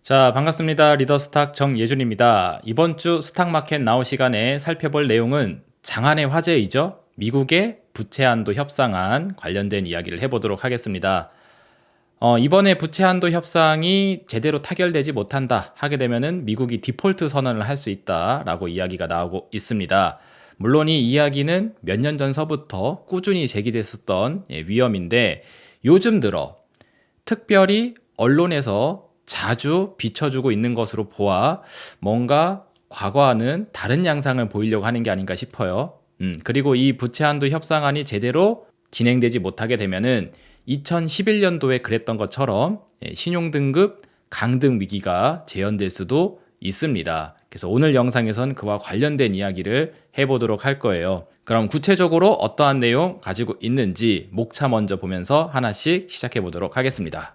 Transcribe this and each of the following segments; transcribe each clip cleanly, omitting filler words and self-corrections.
자, 반갑습니다. 리더스탁 정예준입니다. 이번 주 스탁마켓 나우 시간에 살펴볼 내용은 장안의 화제이죠. 미국의 부채 한도 협상안 관련된 이야기를 해보도록 하겠습니다. 이번에 부채 한도 협상이 제대로 타결되지 못한다 하게 되면은 미국이 디폴트 선언을 할 수 있다라고 이야기가 나오고 있습니다. 물론 이 이야기는 몇 년 전서부터 꾸준히 제기됐었던 위험인데 요즘 들어 특별히 언론에서 자주 비춰주고 있는 것으로 보아 뭔가 과거와는 다른 양상을 보이려고 하는 게 아닌가 싶어요. 그리고 이 부채 한도 협상안이 제대로 진행되지 못하게 되면은 2011년도에 그랬던 것처럼 신용등급 강등 위기가 재현될 수도 있습니다. 그래서 오늘 영상에선 그와 관련된 이야기를 해보도록 할 거예요. 그럼 구체적으로 어떠한 내용 가지고 있는지 목차 먼저 보면서 하나씩 시작해 보도록 하겠습니다.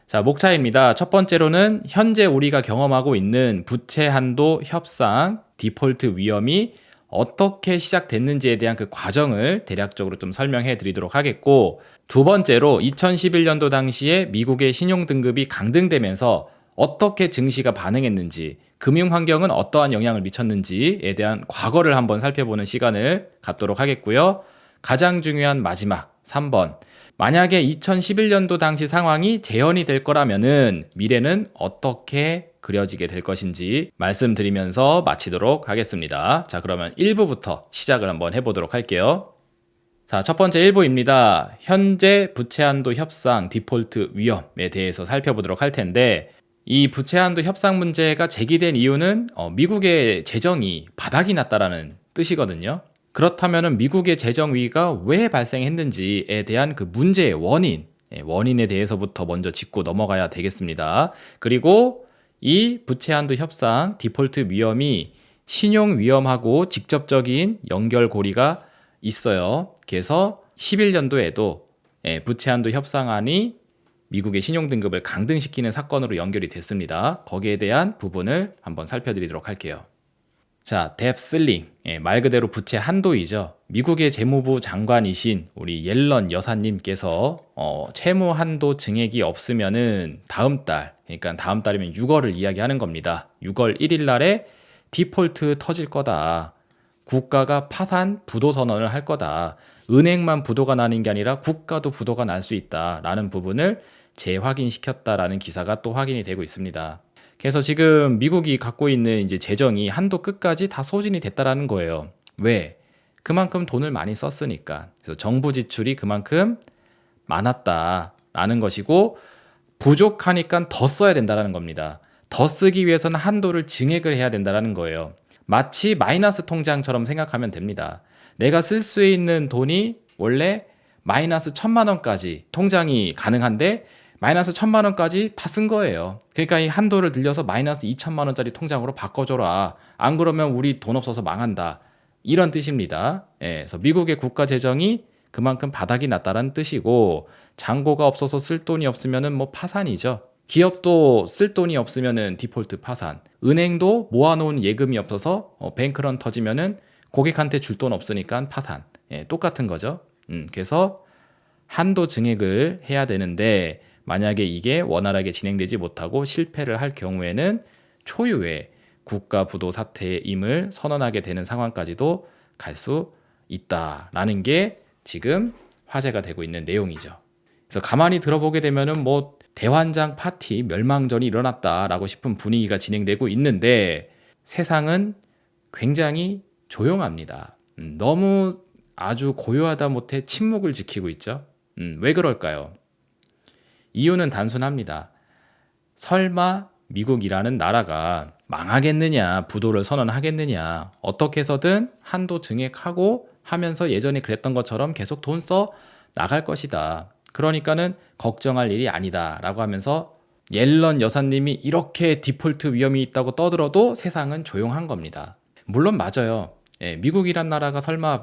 자, 목차입니다. 첫 번째로는 현재 우리가 경험하고 있는 부채 한도 협상, 디폴트 위험이 어떻게 시작됐는지에 대한 그 과정을 대략적으로 좀 설명해 드리도록 하겠고, 두 번째로 2011년도 당시에 미국의 신용등급이 강등되면서 어떻게 증시가 반응했는지, 금융 환경은 어떠한 영향을 미쳤는지에 대한 과거를 한번 살펴보는 시간을 갖도록 하겠고요. 가장 중요한 마지막 3번. 만약에 2011년도 당시 상황이 재현이 될 거라면은 미래는 어떻게 그려지게 될 것인지 말씀드리면서 마치도록 하겠습니다. 자, 그러면 1부부터 시작을 한번 해보도록 할게요. 자, 첫 번째 1부입니다. 현재 부채 한도 협상 디폴트 위험에 대해서 살펴보도록 할 텐데, 이 부채 한도 협상 문제가 제기된 이유는 미국의 재정이 바닥이 났다라는 뜻이거든요. 그렇다면 미국의 재정 위기가 왜 발생했는지에 대한 그 문제의 원인에 대해서부터 먼저 짚고 넘어가야 되겠습니다. 그리고 이 부채 한도 협상 디폴트 위험이 신용 위험하고 직접적인 연결고리가 있어요. 그래서 11년도에도 부채 한도 협상안이 미국의 신용등급을 강등시키는 사건으로 연결이 됐습니다. 거기에 대한 부분을 한번 살펴드리도록 할게요. 자, 뎁 슬링, 말 그대로 부채 한도이죠. 미국의 재무부 장관이신 우리 옐런 여사님께서 채무 한도 증액이 없으면은 다음 달, 그러니까 다음 달이면 6월을 이야기하는 겁니다. 6월 1일 날에 디폴트 터질 거다. 국가가 파산 부도 선언을 할 거다. 은행만 부도가 나는 게 아니라 국가도 부도가 날 수 있다라는 부분을 재확인시켰다라는 기사가 또 확인이 되고 있습니다. 그래서 지금 미국이 갖고 있는 이제 재정이 한도 끝까지 다 소진이 됐다라는 거예요. 왜? 그만큼 돈을 많이 썼으니까. 그래서 정부 지출이 그만큼 많았다라는 것이고, 부족하니까 더 써야 된다라는 겁니다. 더 쓰기 위해서는 한도를 증액을 해야 된다라는 거예요. 마치 마이너스 통장처럼 생각하면 됩니다. 내가 쓸 수 있는 돈이 원래 마이너스 1,000만 원까지 통장이 가능한데 마이너스 1,000만 원까지 다 쓴 거예요. 그러니까 이 한도를 늘려서 마이너스 2,000만 원짜리 통장으로 바꿔줘라. 안 그러면 우리 돈 없어서 망한다. 이런 뜻입니다. 그래서 미국의 국가 재정이 그만큼 바닥이 났다는 뜻이고, 잔고가 없어서 쓸 돈이 없으면은 뭐 파산이죠. 기업도 쓸 돈이 없으면은 디폴트 파산. 은행도 모아놓은 예금이 없어서 뱅크런 터지면은 고객한테 줄 돈 없으니까 파산. 똑같은 거죠. 그래서 한도 증액을 해야 되는데, 만약에 이게 원활하게 진행되지 못하고 실패를 할 경우에는 초유의 국가 부도 사태임을 선언하게 되는 상황까지도 갈 수 있다라는 게 지금 화제가 되고 있는 내용이죠. 그래서 가만히 들어보게 되면은 뭐 대환장 파티 멸망전이 일어났다라고 싶은 분위기가 진행되고 있는데, 세상은 굉장히 조용합니다. 너무 아주 고요하다 못해 침묵을 지키고 있죠. 왜 그럴까요? 이유는 단순합니다. 설마 미국이라는 나라가 망하겠느냐, 부도를 선언하겠느냐, 어떻게 해서든 한도 증액하고 하면서 예전에 그랬던 것처럼 계속 돈 써 나갈 것이다. 그러니까는 걱정할 일이 아니다 라고 하면서 옐런 여사님이 이렇게 디폴트 위험이 있다고 떠들어도 세상은 조용한 겁니다. 물론 맞아요. 미국이란 나라가 설마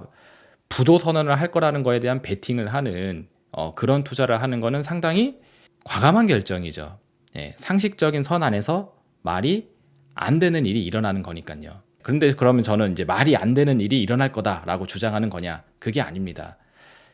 부도 선언을 할 거라는 거에 대한 베팅을 하는 그런 투자를 하는 거는 상당히 과감한 결정이죠. 상식적인 선 안에서 말이 안 되는 일이 일어나는 거니까요. 그런데 그러면 저는 이제 말이 안 되는 일이 일어날 거다라고 주장하는 거냐? 그게 아닙니다.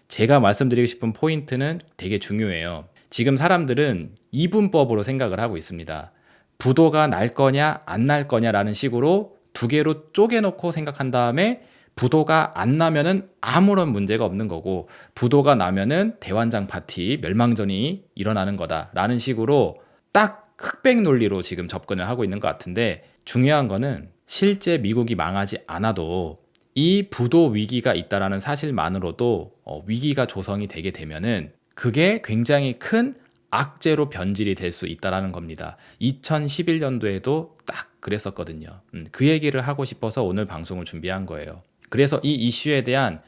제가 말씀드리고 싶은 포인트는 되게 중요해요. 지금 사람들은 이분법으로 생각을 하고 있습니다. 부도가 날 거냐 안 날 거냐라는 식으로 두 개로 쪼개놓고 생각한 다음에 부도가 안 나면은 아무런 문제가 없는 거고 부도가 나면은 대환장 파티 멸망전이 일어나는 거다라는 식으로 딱 흑백 논리로 지금 접근을 하고 있는 것 같은데, 중요한 거는 실제 미국이 망하지 않아도 이 부도 위기가 있다라는 사실만으로도 위기가 조성이 되게 되면은 그게 굉장히 큰 악재로 변질이 될 수 있다라는 겁니다. 2011년도에도 딱 그랬었거든요. 그 얘기를 하고 싶어서 오늘 방송을 준비한 거예요. 그래서 이 이슈에 대한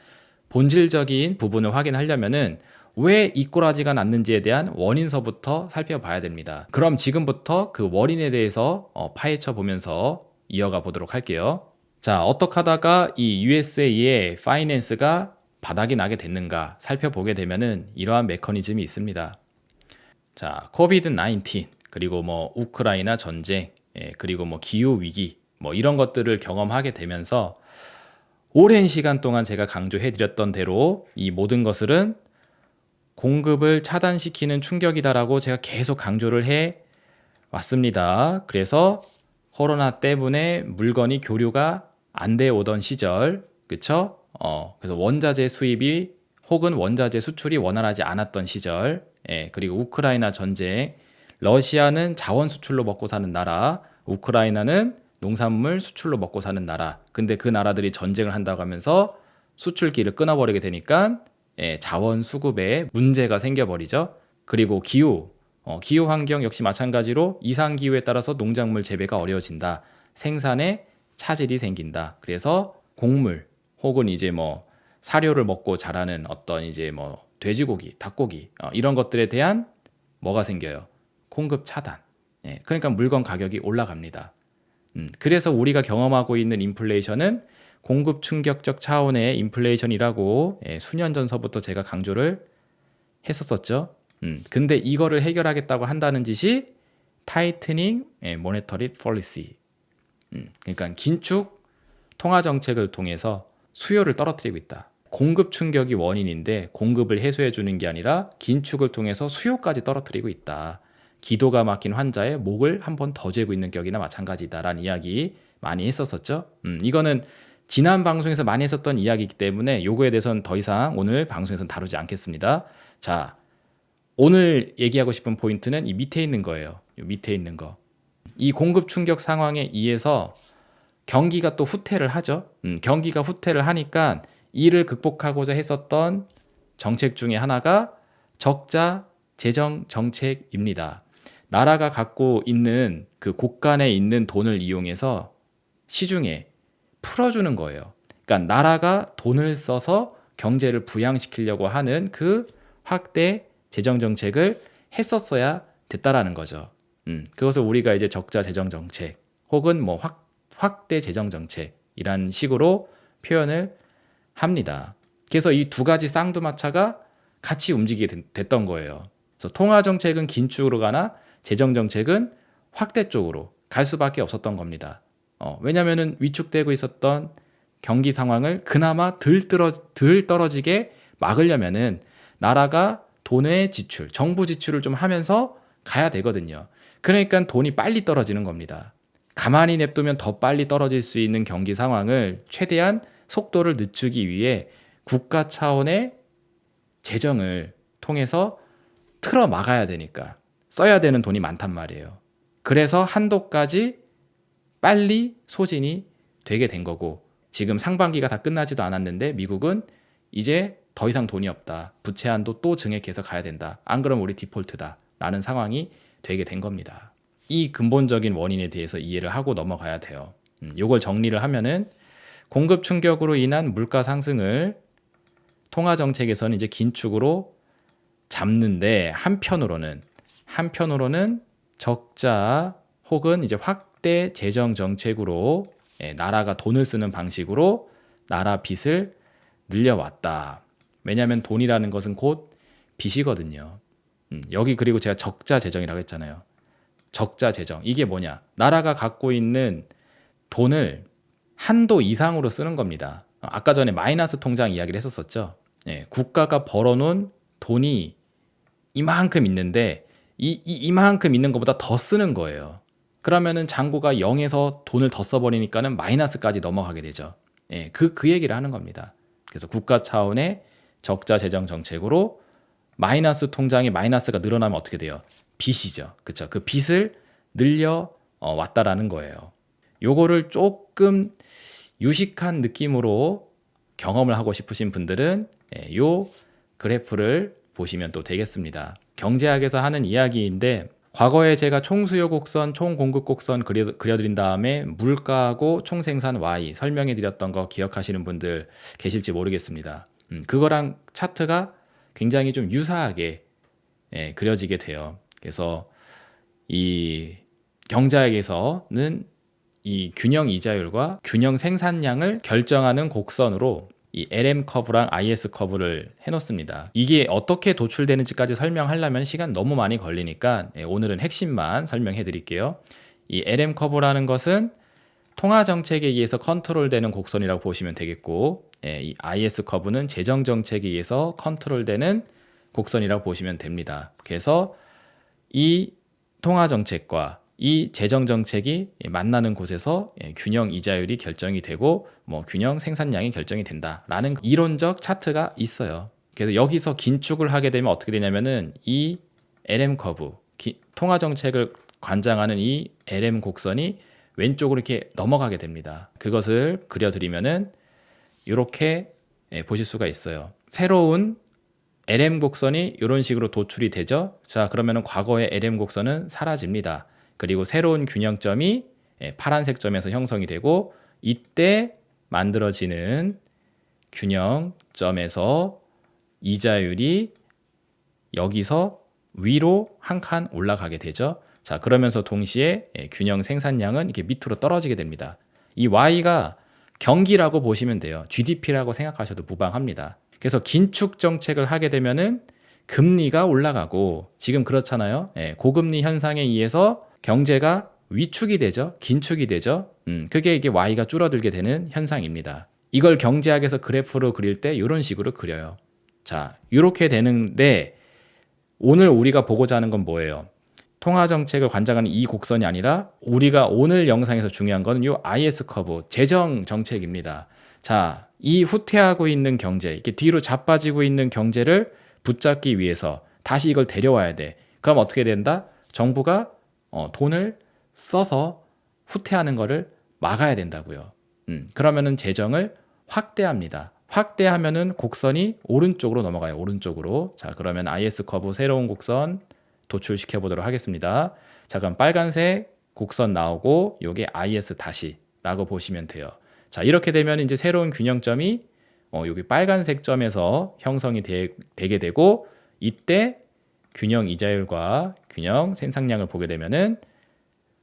본질적인 부분을 확인하려면은 왜 이 꼬라지가 났는지에 대한 원인서부터 살펴봐야 됩니다. 그럼 지금부터 그 원인에 대해서 파헤쳐 보면서 이어가 보도록 할게요. 자, 어떻게 하다가 이 USA의 파이낸스가 바닥이 나게 됐는가 살펴보게 되면은 이러한 메커니즘이 있습니다. 자, 코비드 19 그리고 뭐 우크라이나 전쟁, 그리고 뭐 기후 위기 뭐 이런 것들을 경험하게 되면서 오랜 시간 동안 제가 강조해 드렸던 대로 이 모든 것들은 공급을 차단시키는 충격이다라고 제가 계속 강조를 해 왔습니다. 그래서 코로나 때문에 물건이 교류가 안 돼 오던 시절, 그쵸? 그래서 원자재 수입이 혹은 원자재 수출이 원활하지 않았던 시절, 그리고 우크라이나 전쟁, 러시아는 자원 수출로 먹고 사는 나라, 우크라이나는 농산물 수출로 먹고 사는 나라. 근데 그 나라들이 전쟁을 한다고 하면서 수출기를 끊어버리게 되니까 자원 수급에 문제가 생겨버리죠. 그리고 기후, 기후 환경 역시 마찬가지로 이상 기후에 따라서 농작물 재배가 어려워진다. 생산에 차질이 생긴다. 그래서 곡물 혹은 이제 뭐 사료를 먹고 자라는 어떤 이제 뭐 돼지고기, 닭고기 이런 것들에 대한 뭐가 생겨요? 공급 차단. 그러니까 물건 가격이 올라갑니다. 그래서 우리가 경험하고 있는 인플레이션은 공급 충격적 차원의 인플레이션이라고 수년 전서부터 제가 강조를 했었었죠. 근데 이거를 해결하겠다고 한다는 짓이 타이트닝 모네터리 폴리시. 그러니까 긴축 통화 정책을 통해서 수요를 떨어뜨리고 있다. 공급 충격이 원인인데 공급을 해소해 주는 게 아니라 긴축을 통해서 수요까지 떨어뜨리고 있다. 기도가 막힌 환자의 목을 한 번 더 죄고 있는 격이나 마찬가지다라는 이야기 많이 했었었죠. 이거는 지난 방송에서 많이 했었던 이야기이기 때문에 요거에 대해서는 더 이상 오늘 방송에서는 다루지 않겠습니다. 자, 오늘 얘기하고 싶은 포인트는 이 밑에 있는 거예요. 요 밑에 있는 거. 이 공급 충격 상황에 의해서 경기가 또 후퇴를 하죠. 경기가 후퇴를 하니까 이를 극복하고자 했었던 정책 중에 하나가 적자 재정 정책입니다. 나라가 갖고 있는 그 곳간에 있는 돈을 이용해서 시중에 풀어주는 거예요. 그러니까 나라가 돈을 써서 경제를 부양시키려고 하는 그 확대 재정 정책을 했었어야 됐다라는 거죠. 그것을 우리가 이제 적자 재정 정책 혹은 뭐 확대 재정 정책이란 식으로 표현을 합니다. 그래서 이 두 가지 쌍두마차가 같이 움직이게 됐던 거예요. 그래서 통화 정책은 긴축으로 가나 재정 정책은 확대 쪽으로 갈 수밖에 없었던 겁니다. 왜냐하면 위축되고 있었던 경기 상황을 그나마 덜 떨어지게 막으려면은 나라가 돈의 지출, 정부 지출을 좀 하면서 가야 되거든요. 그러니까 돈이 빨리 떨어지는 겁니다. 가만히 냅두면 더 빨리 떨어질 수 있는 경기 상황을 최대한 속도를 늦추기 위해 국가 차원의 재정을 통해서 틀어 막아야 되니까 써야 되는 돈이 많단 말이에요. 그래서 한도까지 빨리 소진이 되게 된 거고, 지금 상반기가 다 끝나지도 않았는데 미국은 이제 더 이상 돈이 없다. 부채 한도 또 증액해서 가야 된다. 안 그러면 우리 디폴트다. 라는 상황이 되게 된 겁니다. 이 근본적인 원인에 대해서 이해를 하고 넘어가야 돼요. 이걸 정리를 하면은 공급 충격으로 인한 물가 상승을 통화 정책에서는 이제 긴축으로 잡는데 한편으로는 적자 혹은 이제 확대 재정 정책으로 나라가 돈을 쓰는 방식으로 나라 빚을 늘려왔다. 왜냐하면 돈이라는 것은 곧 빚이거든요. 여기 그리고 제가 적자 재정이라고 했잖아요. 적자 재정. 이게 뭐냐? 나라가 갖고 있는 돈을 한도 이상으로 쓰는 겁니다. 아까 전에 마이너스 통장 이야기를 했었었죠. 국가가 벌어놓은 돈이 이만큼 있는데 이만큼 있는 것보다 더 쓰는 거예요. 그러면은 잔고가 0에서 돈을 더 써버리니까는 마이너스까지 넘어가게 되죠. 예, 그 얘기를 하는 겁니다. 그래서 국가 차원의 적자 재정 정책으로 마이너스 통장에 마이너스가 늘어나면 어떻게 돼요? 빚이죠. 그렇죠? 그 빚을 늘려 왔다라는 거예요. 요거를 조금 유식한 느낌으로 경험을 하고 싶으신 분들은 요 그래프를 보시면 또 되겠습니다. 경제학에서 하는 이야기인데 과거에 제가 총수요 곡선, 총공급 곡선 그려드린 다음에 물가하고 총생산 Y 설명해 드렸던 거 기억하시는 분들 계실지 모르겠습니다. 그거랑 차트가 굉장히 좀 유사하게 그려지게 돼요. 그래서 이 경제학에서는 이 균형 이자율과 균형 생산량을 결정하는 곡선으로 이 LM 커브랑 IS 커브를 해놓습니다. 이게 어떻게 도출되는지까지 설명하려면 시간 너무 많이 걸리니까 오늘은 핵심만 설명해 드릴게요. 이 LM 커브라는 것은 통화 정책에 의해서 컨트롤되는 곡선이라고 보시면 되겠고, 이 IS 커브는 재정 정책에 의해서 컨트롤되는 곡선이라고 보시면 됩니다. 그래서 이 통화 정책과 이 재정 정책이 만나는 곳에서 균형 이자율이 결정이 되고 균형 생산량이 결정이 된다라는 이론적 차트가 있어요. 그래서 여기서 긴축을 하게 되면 어떻게 되냐면은 이 LM 커브, 통화 정책을 관장하는 이 LM 곡선이 왼쪽으로 이렇게 넘어가게 됩니다. 그것을 그려드리면은 이렇게 보실 수가 있어요. 새로운 LM 곡선이 이런 식으로 도출이 되죠. 자, 그러면은 과거의 LM 곡선은 사라집니다. 그리고 새로운 균형점이 파란색 점에서 형성이 되고, 이때 만들어지는 균형점에서 이자율이 여기서 위로 한 칸 올라가게 되죠. 자, 그러면서 동시에 균형 생산량은 이렇게 밑으로 떨어지게 됩니다. 이 Y가 경기라고 보시면 돼요. GDP라고 생각하셔도 무방합니다. 그래서 긴축 정책을 하게 되면은 금리가 올라가고, 지금 그렇잖아요. 고금리 현상에 의해서 경제가 위축이 되죠. 긴축이 되죠. 그게 이게 Y가 줄어들게 되는 현상입니다. 이걸 경제학에서 그래프로 그릴 때 이런 식으로 그려요. 자, 이렇게 되는데 오늘 우리가 보고자 하는 건 뭐예요? 통화 정책을 관장하는 이 곡선이 아니라 우리가 오늘 영상에서 중요한 건 이 IS 커브, 재정 정책입니다. 자, 이 후퇴하고 있는 경제, 이렇게 뒤로 자빠지고 있는 경제를 붙잡기 위해서 다시 이걸 데려와야 돼. 그럼 어떻게 된다? 정부가 돈을 써서 후퇴하는 거를 막아야 된다고요. 그러면은 재정을 확대합니다. 확대하면은 곡선이 오른쪽으로 넘어가요. 오른쪽으로. 자, 그러면 IS 커브 새로운 곡선 도출시켜 보도록 하겠습니다. 자, 그럼 빨간색 곡선 나오고 요게 IS 다시라고 보시면 돼요. 자, 이렇게 되면 이제 새로운 균형점이 여기 빨간색 점에서 형성이 되게 되고, 이때 균형 이자율과 균형 생산량을 보게 되면은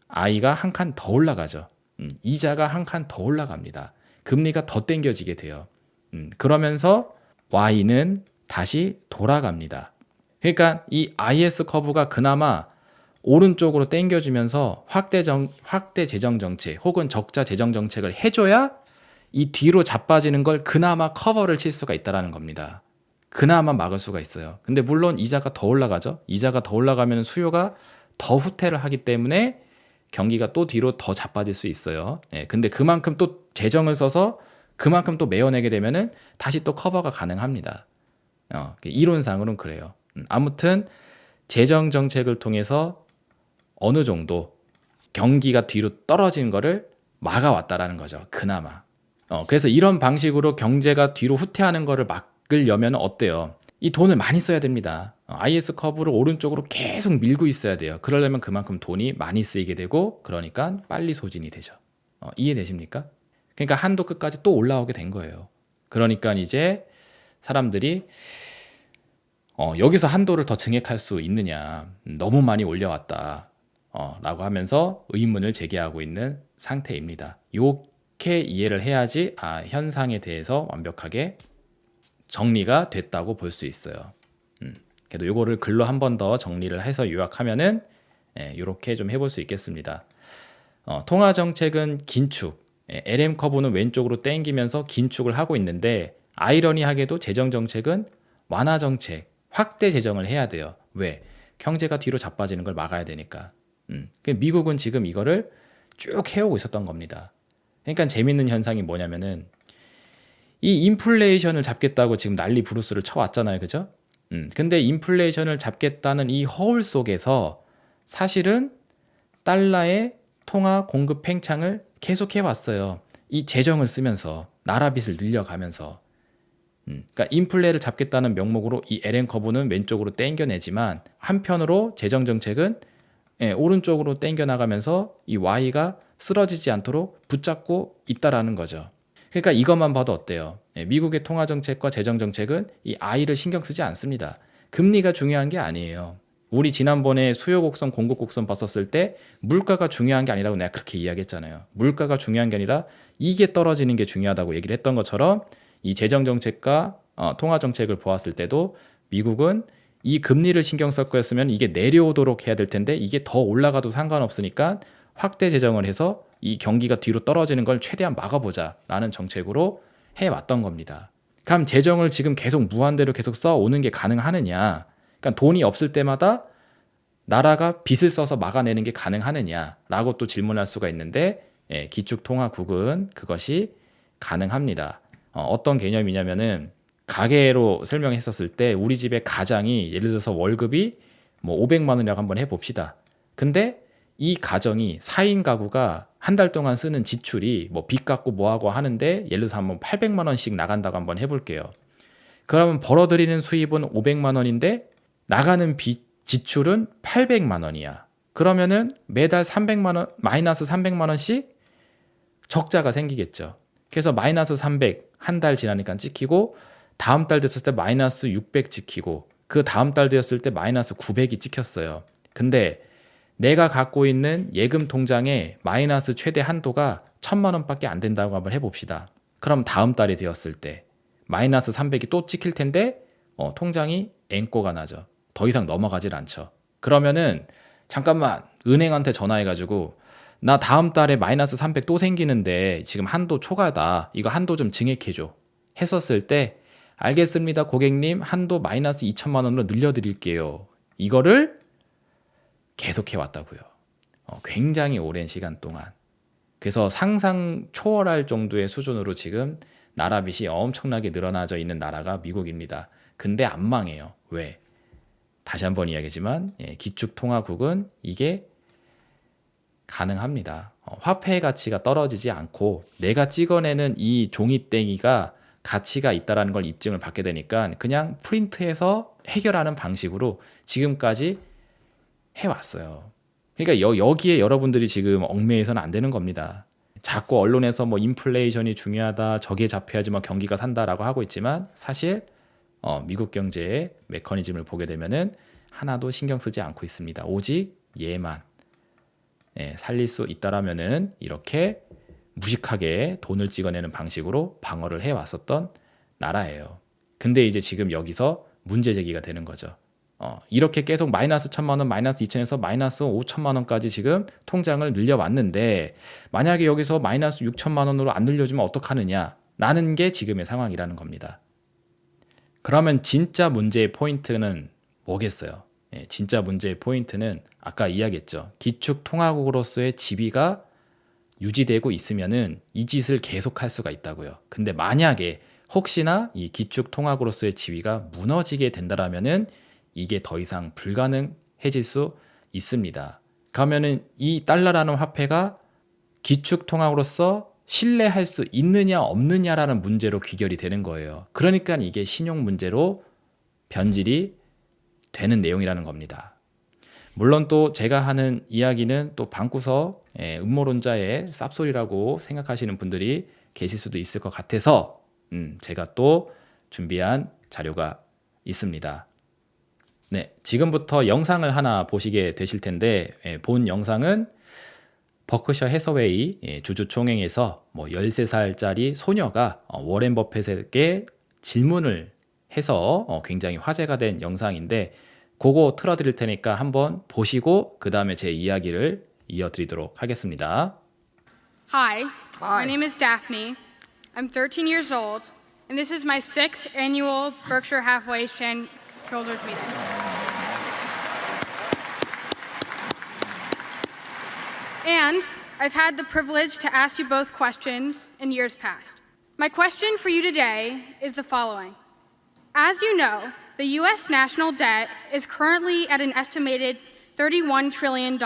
I가 한 칸 더 올라가죠. 이자가 한 칸 더 올라갑니다. 금리가 더 땡겨지게 돼요. 그러면서 Y는 다시 돌아갑니다. 그러니까 이 IS 커브가 그나마 오른쪽으로 땡겨주면서 확대 재정 정책 혹은 적자 재정 정책을 해줘야 이 뒤로 자빠지는 걸 그나마 커버를 칠 수가 있다는 겁니다. 그나마 막을 수가 있어요. 근데 물론 이자가 더 올라가죠. 이자가 더 올라가면 수요가 더 후퇴를 하기 때문에 경기가 또 뒤로 더 자빠질 수 있어요. 근데 그만큼 또 재정을 써서 그만큼 또 메어내게 되면은 다시 또 커버가 가능합니다. 이론상으로는 그래요. 아무튼 재정 정책을 통해서 어느 정도 경기가 뒤로 떨어지는 거를 막아왔다라는 거죠. 그나마. 그래서 이런 방식으로 경제가 뒤로 후퇴하는 거를 막으려면 어때요? 이 돈을 많이 써야 됩니다. IS 커브를 오른쪽으로 계속 밀고 있어야 돼요. 그러려면 그만큼 돈이 많이 쓰이게 되고, 그러니까 빨리 소진이 되죠. 이해되십니까? 그러니까 한도 끝까지 또 올라오게 된 거예요. 그러니까 이제 사람들이 여기서 한도를 더 증액할 수 있느냐, 너무 많이 올려왔다 라고 하면서 의문을 제기하고 있는 상태입니다. 이렇게 이해를 해야지 현상에 대해서 완벽하게 정리가 됐다고 볼 수 있어요. 그래도 이거를 글로 한 번 더 정리를 해서 요약하면은 이렇게 좀 해볼 수 있겠습니다. 통화 정책은 긴축, LM 커브는 왼쪽으로 땡기면서 긴축을 하고 있는데, 아이러니하게도 재정 정책은 완화 정책, 확대 재정을 해야 돼요. 왜? 경제가 뒤로 자빠지는 걸 막아야 되니까. 미국은 지금 이거를 쭉 해오고 있었던 겁니다. 그러니까 재밌는 현상이 뭐냐면은 이 인플레이션을 잡겠다고 지금 난리 부르스를 쳐왔잖아요. 그죠? 근데 인플레이션을 잡겠다는 이 허울 속에서 사실은 달러의 통화 공급 팽창을 계속 해왔어요. 이 재정을 쓰면서 나라 빚을 늘려가면서 그러니까 인플레를 잡겠다는 명목으로 이 LN 커브는 왼쪽으로 당겨내지만 한편으로 재정 정책은 오른쪽으로 당겨나가면서 이 Y가 쓰러지지 않도록 붙잡고 있다라는 거죠. 그러니까 이것만 봐도 어때요? 미국의 통화 정책과 재정 정책은 이 I를 신경 쓰지 않습니다. 금리가 중요한 게 아니에요. 우리 지난번에 수요 곡선, 공급 곡선 봤었을 때 물가가 중요한 게 아니라고 내가 그렇게 이야기했잖아요. 물가가 중요한 게 아니라 이게 떨어지는 게 중요하다고 얘기를 했던 것처럼 이 재정 정책과 통화 정책을 보았을 때도 미국은 이 금리를 신경 쓸 거였으면 이게 내려오도록 해야 될 텐데 이게 더 올라가도 상관없으니까 확대 재정을 해서 이 경기가 뒤로 떨어지는 걸 최대한 막아보자라는 정책으로 해왔던 겁니다. 그럼 재정을 지금 계속 무한대로 계속 써오는 게 가능하느냐? 그러니까 돈이 없을 때마다 나라가 빚을 써서 막아내는 게 가능하느냐라고 또 질문할 수가 있는데 기축통화국은 그것이 가능합니다. 어떤 개념이냐면은 가계로 설명했었을 때 우리 집의 가장이 예를 들어서 월급이 뭐 500만 원이라고 한번 해봅시다. 근데 이 가정이 4인 가구가 한 달 동안 쓰는 지출이 뭐 빚 갚고 뭐하고 하는데 예를 들어서 한번 800만 원씩 나간다고 한번 해볼게요. 그러면 벌어들이는 수입은 500만 원인데 나가는 지출은 800만 원이야. 그러면은 매달 300만 원, 마이너스 300만 원씩 적자가 생기겠죠. 그래서 마이너스 300 한 달 지나니까 찍히고 다음 달 됐을 때 마이너스 600 찍히고 그 다음 달 되었을 때 마이너스 900이 찍혔어요. 근데 내가 갖고 있는 예금 통장의 마이너스 최대 한도가 1000만 원밖에 안 된다고 한번 해봅시다. 그럼 다음 달이 되었을 때 마이너스 300이 또 찍힐 텐데 통장이 앵꼬가 나죠. 더 이상 넘어가질 않죠. 그러면은 잠깐만 은행한테 전화해가지고 나 다음 달에 마이너스 300 또 생기는데 지금 한도 초과다. 이거 한도 좀 증액해줘. 했었을 때 알겠습니다 고객님 한도 마이너스 2천만 원으로 늘려드릴게요. 이거를 계속해 왔다고요. 굉장히 오랜 시간 동안. 그래서 상상 초월할 정도의 수준으로 지금 나라 빚이 엄청나게 늘어나져 있는 나라가 미국입니다. 근데 안 망해요. 왜? 다시 한번 이야기지만 기축통화국은 이게 가능합니다. 화폐의 가치가 떨어지지 않고 내가 찍어내는 이 종이땡이가 가치가 있다는 걸 입증을 받게 되니까 그냥 프린트해서 해결하는 방식으로 지금까지 해왔어요. 그러니까 여기에 여러분들이 지금 얽매여서는 안 되는 겁니다. 자꾸 언론에서 뭐 인플레이션이 중요하다, 저기에 잡혀야지 뭐 경기가 산다라고 하고 있지만 사실 미국 경제의 메커니즘을 보게 되면은 하나도 신경 쓰지 않고 있습니다. 오직 얘만 살릴 수 있다라면은 이렇게 무식하게 돈을 찍어내는 방식으로 방어를 해왔었던 나라예요. 근데 이제 지금 여기서 문제 제기가 되는 거죠. 이렇게 계속 마이너스 1000만 원, 마이너스 2000에서 마이너스 5천만 원까지 지금 통장을 늘려왔는데 만약에 여기서 마이너스 6천만 원으로 안 늘려주면 어떡하느냐? 라는 게 지금의 상황이라는 겁니다. 그러면 진짜 문제의 포인트는 뭐겠어요? 진짜 문제의 포인트는 아까 이야기했죠. 기축통화국으로서의 지위가 유지되고 있으면은 이 짓을 계속할 수가 있다고요. 근데 만약에 혹시나 이 기축통화국으로서의 지위가 무너지게 된다라면은 이게 더 이상 불가능해질 수 있습니다. 그러면은 이 달러라는 화폐가 기축통화국으로서 신뢰할 수 있느냐 없느냐라는 문제로 귀결이 되는 거예요. 그러니까 이게 신용 문제로 변질이 되는 내용이라는 겁니다. 물론 또 제가 하는 이야기는 또 방구석 음모론자의 쌉소리라고 생각하시는 분들이 계실 수도 있을 것 같아서 제가 또 준비한 자료가 있습니다. 네, 지금부터 영상을 하나 보시게 되실 텐데 본 영상은 버크셔 해서웨이 주주총회에서 뭐 13살짜리 소녀가 워렌 버핏에게 질문을 해서 굉장히 화제가 된 영상인데 그거 틀어드릴 테니까 한번 보시고 그 다음에 제 이야기를 이어드리도록 하겠습니다. Hi, my name is Daphne. I'm 13 years old, and this is my 6th annual Berkshire Hathaway shareholders meeting. And I've had the privilege to ask you both questions in years past. My question for you today is the following. As you know, the US national debt is currently at an estimated $31 trillion,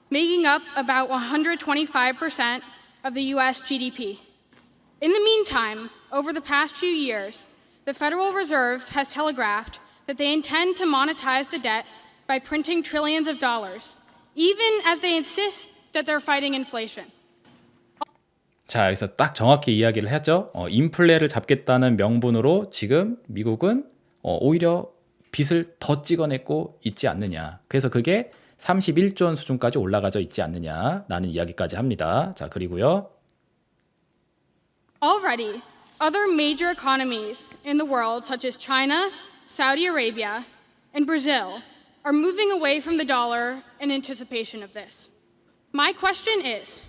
making up about 125% of the US GDP. In the meantime, over the past few years, the Federal Reserve has telegraphed that they intend to monetize the debt by printing trillions of dollars, even as they insist that they're fighting inflation. 자, 여기서 딱 정확히 이야기를 하죠. 인플레를 잡겠다는 명분으로 지금 미국은 오히려 빚을 더 찍어내고 있지 않느냐. 그래서 그게 31조 원 수준까지 올라가져 있지 않느냐라는 이야기까지 합니다. 자, 그리고요. Already, other major economies in the world, such as China, Saudi Arabia, and Brazil, are moving away from the dollar in anticipation of this. My question is,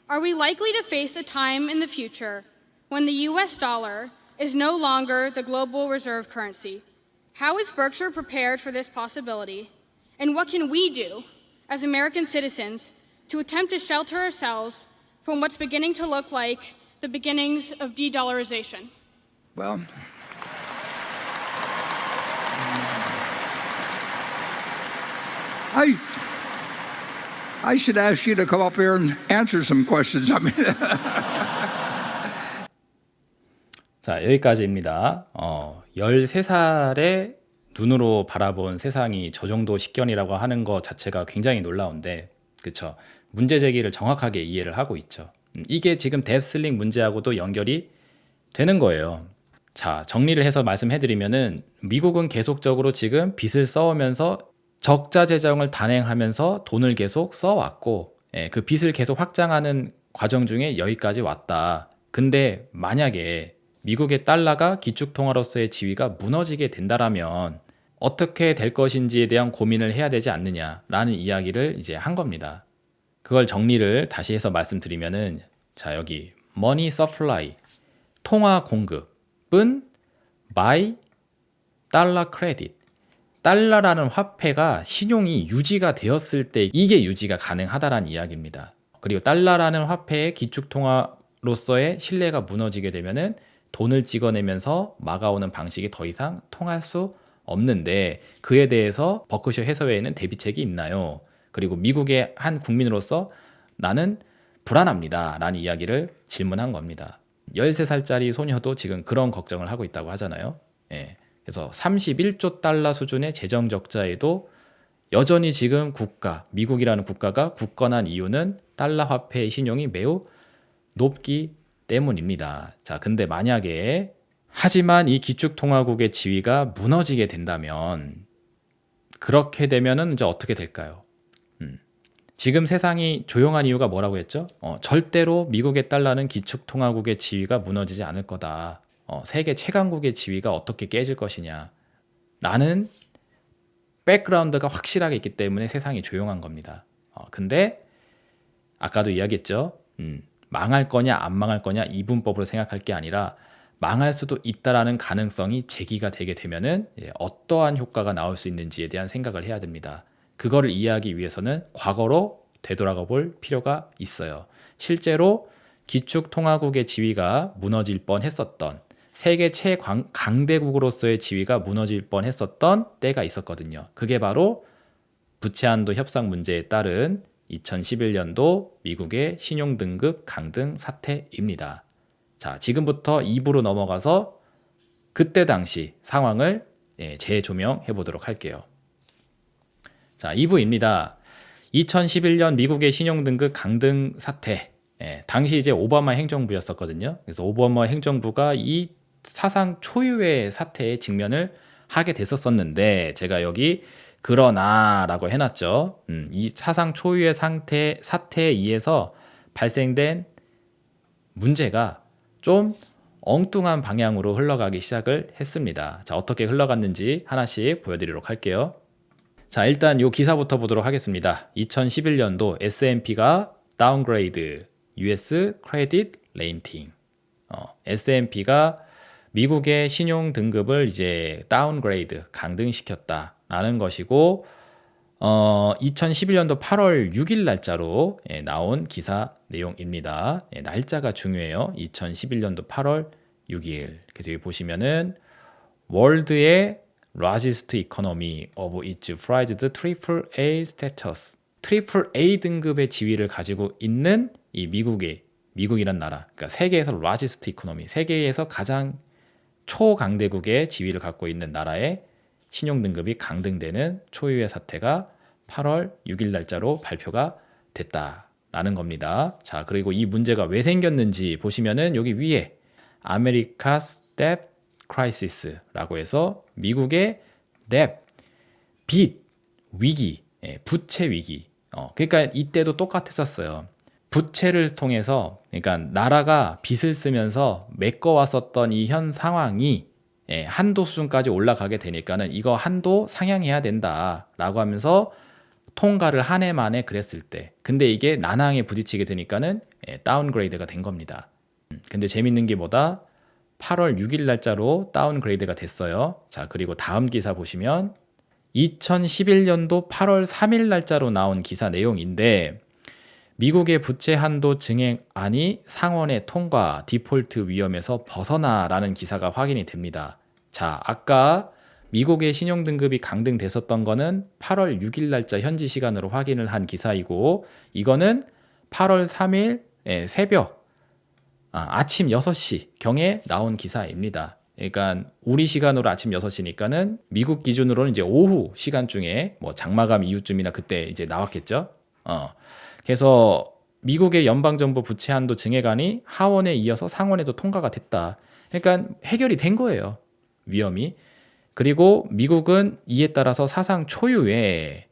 are we likely to face a time in the future when the US dollar is no longer the global reserve currency? How is Berkshire prepared for this possibility? And what can we do as American citizens to attempt to shelter ourselves from what's beginning to look like the beginnings of de-dollarization? Well, I should ask you to come up here and answer some questions. I mean, 자, 여기까지입니다. 13살의 눈으로 바라본 세상이 저 정도 식견이라고 하는 것 자체가 굉장히 놀라운데, 그쵸? 문제 제기를 정확하게 이해를 하고 있죠. 이게 지금 뎁슬링 문제하고도 연결이 되는 거예요. 자, 정리를 해서 말씀해드리면은 미국은 계속적으로 지금 빚을 써오면서 적자 재정을 단행하면서 돈을 계속 써왔고, 그 빚을 계속 확장하는 과정 중에 여기까지 왔다. 근데 만약에 미국의 달러가 기축통화로서의 지위가 무너지게 된다라면 어떻게 될 것인지에 대한 고민을 해야 되지 않느냐라는 이야기를 이제 한 겁니다. 그걸 정리를 다시 해서 말씀드리면은, 자, 여기 money supply, 통화 공급은 by 달러 크레딧, 달러라는 화폐가 신용이 유지가 되었을 때 이게 유지가 가능하다라는 이야기입니다. 그리고 달러라는 화폐의 기축통화로서의 신뢰가 무너지게 되면은 돈을 찍어내면서 막아오는 방식이 더 이상 통할 수 없는데, 그에 대해서 버크셔 해서웨이는 대비책이 있나요? 그리고 미국의 한 국민으로서 나는 불안합니다 라는 이야기를 질문한 겁니다. 13살짜리 소녀도 지금 그런 걱정을 하고 있다고 하잖아요. 그래서 31조 달러 수준의 재정 적자에도 여전히 지금 미국이라는 국가가 굳건한 이유는 달러 화폐의 신용이 매우 높기 때문입니다. 자, 근데 만약에 하지만 이 기축통화국의 지위가 무너지게 된다면, 그렇게 되면은 이제 어떻게 될까요? 지금 세상이 조용한 이유가 뭐라고 했죠? 절대로 미국의 달러는 기축통화국의 지위가 무너지지 않을 거다. 세계 최강국의 지위가 어떻게 깨질 것이냐 라는 백그라운드가 확실하게 있기 때문에 세상이 조용한 겁니다. 근데 아까도 이야기했죠. 망할 거냐 안 망할 거냐 이분법으로 생각할 게 아니라 망할 수도 있다라는 가능성이 제기가 되게 되면은 어떠한 효과가 나올 수 있는지에 대한 생각을 해야 됩니다. 그거를 이해하기 위해서는 과거로 되돌아가 볼 필요가 있어요. 실제로 기축통화국의 지위가 무너질 뻔했었던, 세계 최강대국으로서의 지위가 무너질 뻔했었던 때가 있었거든요. 그게 바로 부채한도 협상 문제에 따른 2011년도 미국의 신용등급 강등 사태입니다. 자, 지금부터 2부로 넘어가서 그때 당시 상황을 재조명해 보도록 할게요. 자, 2부입니다. 2011년 미국의 신용등급 강등 사태. 당시 이제 오바마 행정부였었거든요. 그래서 오바마 행정부가 이 사상 초유의 사태에 직면을 하게 됐었는데, 제가 여기 그러나라고 해놨죠. 이 사상 초유의 사태에 의해서 발생된 문제가 좀 엉뚱한 방향으로 흘러가기 시작을 했습니다. 자, 어떻게 흘러갔는지 하나씩 보여드리도록 할게요. 자, 일단 이 기사부터 보도록 하겠습니다. 2011년도 S&P가 다운그레이드 US 크레딧 레이팅. S&P가 미국의 신용 등급을 이제 다운그레이드 강등시켰다라는 것이고, 2011년도 8월 6일 날짜로 나온 기사 내용입니다. 날짜가 중요해요. 2011년도 8월 6일. 그래서 여기 보시면은 월드의 largest economy of its prized AAA status. AAA 등급의 지위를 가지고 있는 이 미국이란 나라. 그러니까 세계에서 largest economy, 세계에서 가장 초강대국의 지위를 갖고 있는 나라의 신용등급이 강등되는 초유의 사태가 8월 6일 날짜로 발표가 됐다라는 겁니다. 자, 그리고 이 문제가 왜 생겼는지 보시면은 여기 위에 America's Debt Crisis라고 해서 미국의 debt, 빚, 위기, 부채 위기. 그러니까 이때도 똑같았었어요. 부채를 통해서, 그러니까 나라가 빚을 쓰면서 메꿔왔었던 이 현 상황이 한도 수준까지 올라가게 되니까는 이거 한도 상향해야 된다라고 하면서 통과를 한 해 만에 그랬을 때, 근데 이게 난항에 부딪히게 되니까는 다운그레이드가 된 겁니다. 근데 재밌는 게 뭐다? 8월 6일 날짜로 다운그레이드가 됐어요. 자, 그리고 다음 기사 보시면 2011년도 8월 3일 날짜로 나온 기사 내용인데, 미국의 부채 한도 증액안이 상원의 통과, 디폴트 위험에서 벗어나라는 기사가 확인이 됩니다. 자, 아까 미국의 신용등급이 강등됐었던 거는 8월 6일 날짜 현지 시간으로 확인을 한 기사이고, 이거는 8월 3일 새벽 아침 6시 경에 나온 기사입니다. 그러니까 우리 시간으로 아침 6시니까는 미국 기준으로는 이제 오후 시간중에 뭐 장마감 이후쯤이나 그때 이제 나왔겠죠. 그래서 미국의 연방정부 부채 한도 증액안이 하원에 이어서 상원에도 통과가 됐다. 그러니까 해결이 된 거예요, 위험이. 그리고 미국은 이에 따라서 사상 초유의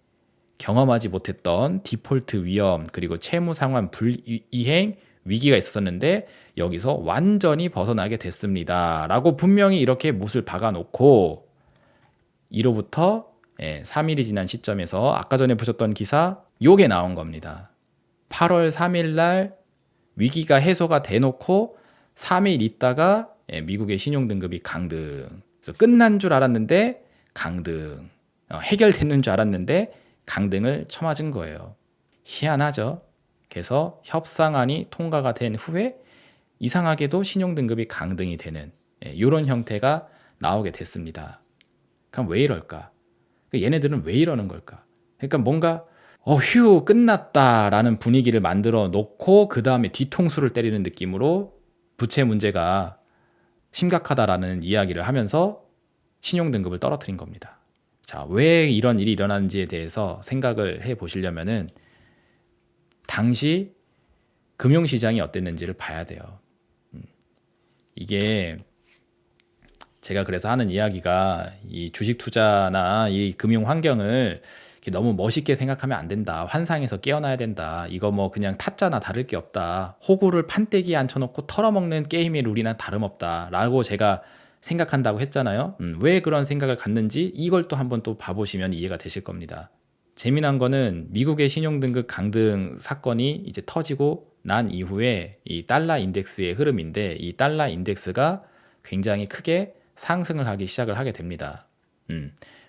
경험하지 못했던 디폴트 위험, 그리고 채무 상환 불이행 위기가 있었는데 여기서 완전히 벗어나게 됐습니다 라고 분명히 이렇게 못을 박아놓고, 이로부터 3일이 지난 시점에서 아까 전에 보셨던 기사 요게 나온 겁니다. 8월 3일 날 위기가 해소가 돼놓고 3일 있다가 미국의 신용등급이 강등. 그래서 끝난 줄 알았는데 강등. 해결됐는 줄 알았는데 강등을 쳐맞은 거예요. 희한하죠. 그래서 협상안이 통과가 된 후에 이상하게도 신용등급이 강등이 되는 이런 형태가 나오게 됐습니다. 그럼 왜 이럴까? 얘네들은 왜 이러는 걸까? 그러니까 뭔가 휴 끝났다라는 분위기를 만들어 놓고 그 다음에 뒤통수를 때리는 느낌으로 부채 문제가 심각하다라는 이야기를 하면서 신용등급을 떨어뜨린 겁니다. 자, 왜 이런 일이 일어났는지에 대해서 생각을 해 보시려면은 당시 금융시장이 어땠는지를 봐야 돼요. 이게 제가 그래서 하는 이야기가 이 주식 투자나 이 금융 환경을 너무 멋있게 생각하면 안 된다. 환상에서 깨어나야 된다. 이거 뭐 그냥 타짜나 다를 게 없다. 호구를 판때기에 앉혀놓고 털어먹는 게임의 룰이나 다름없다. 라고 제가 생각한다고 했잖아요. 왜 그런 생각을 갖는지 이걸 또 한번 또 봐보시면 이해가 되실 겁니다. 재미난 거는 미국의 신용등급 강등 사건이 이제 터지고 난 이후에 이 달러 인덱스의 흐름인데, 이 달러 인덱스가 굉장히 크게 상승을 하기 시작을 하게 됩니다.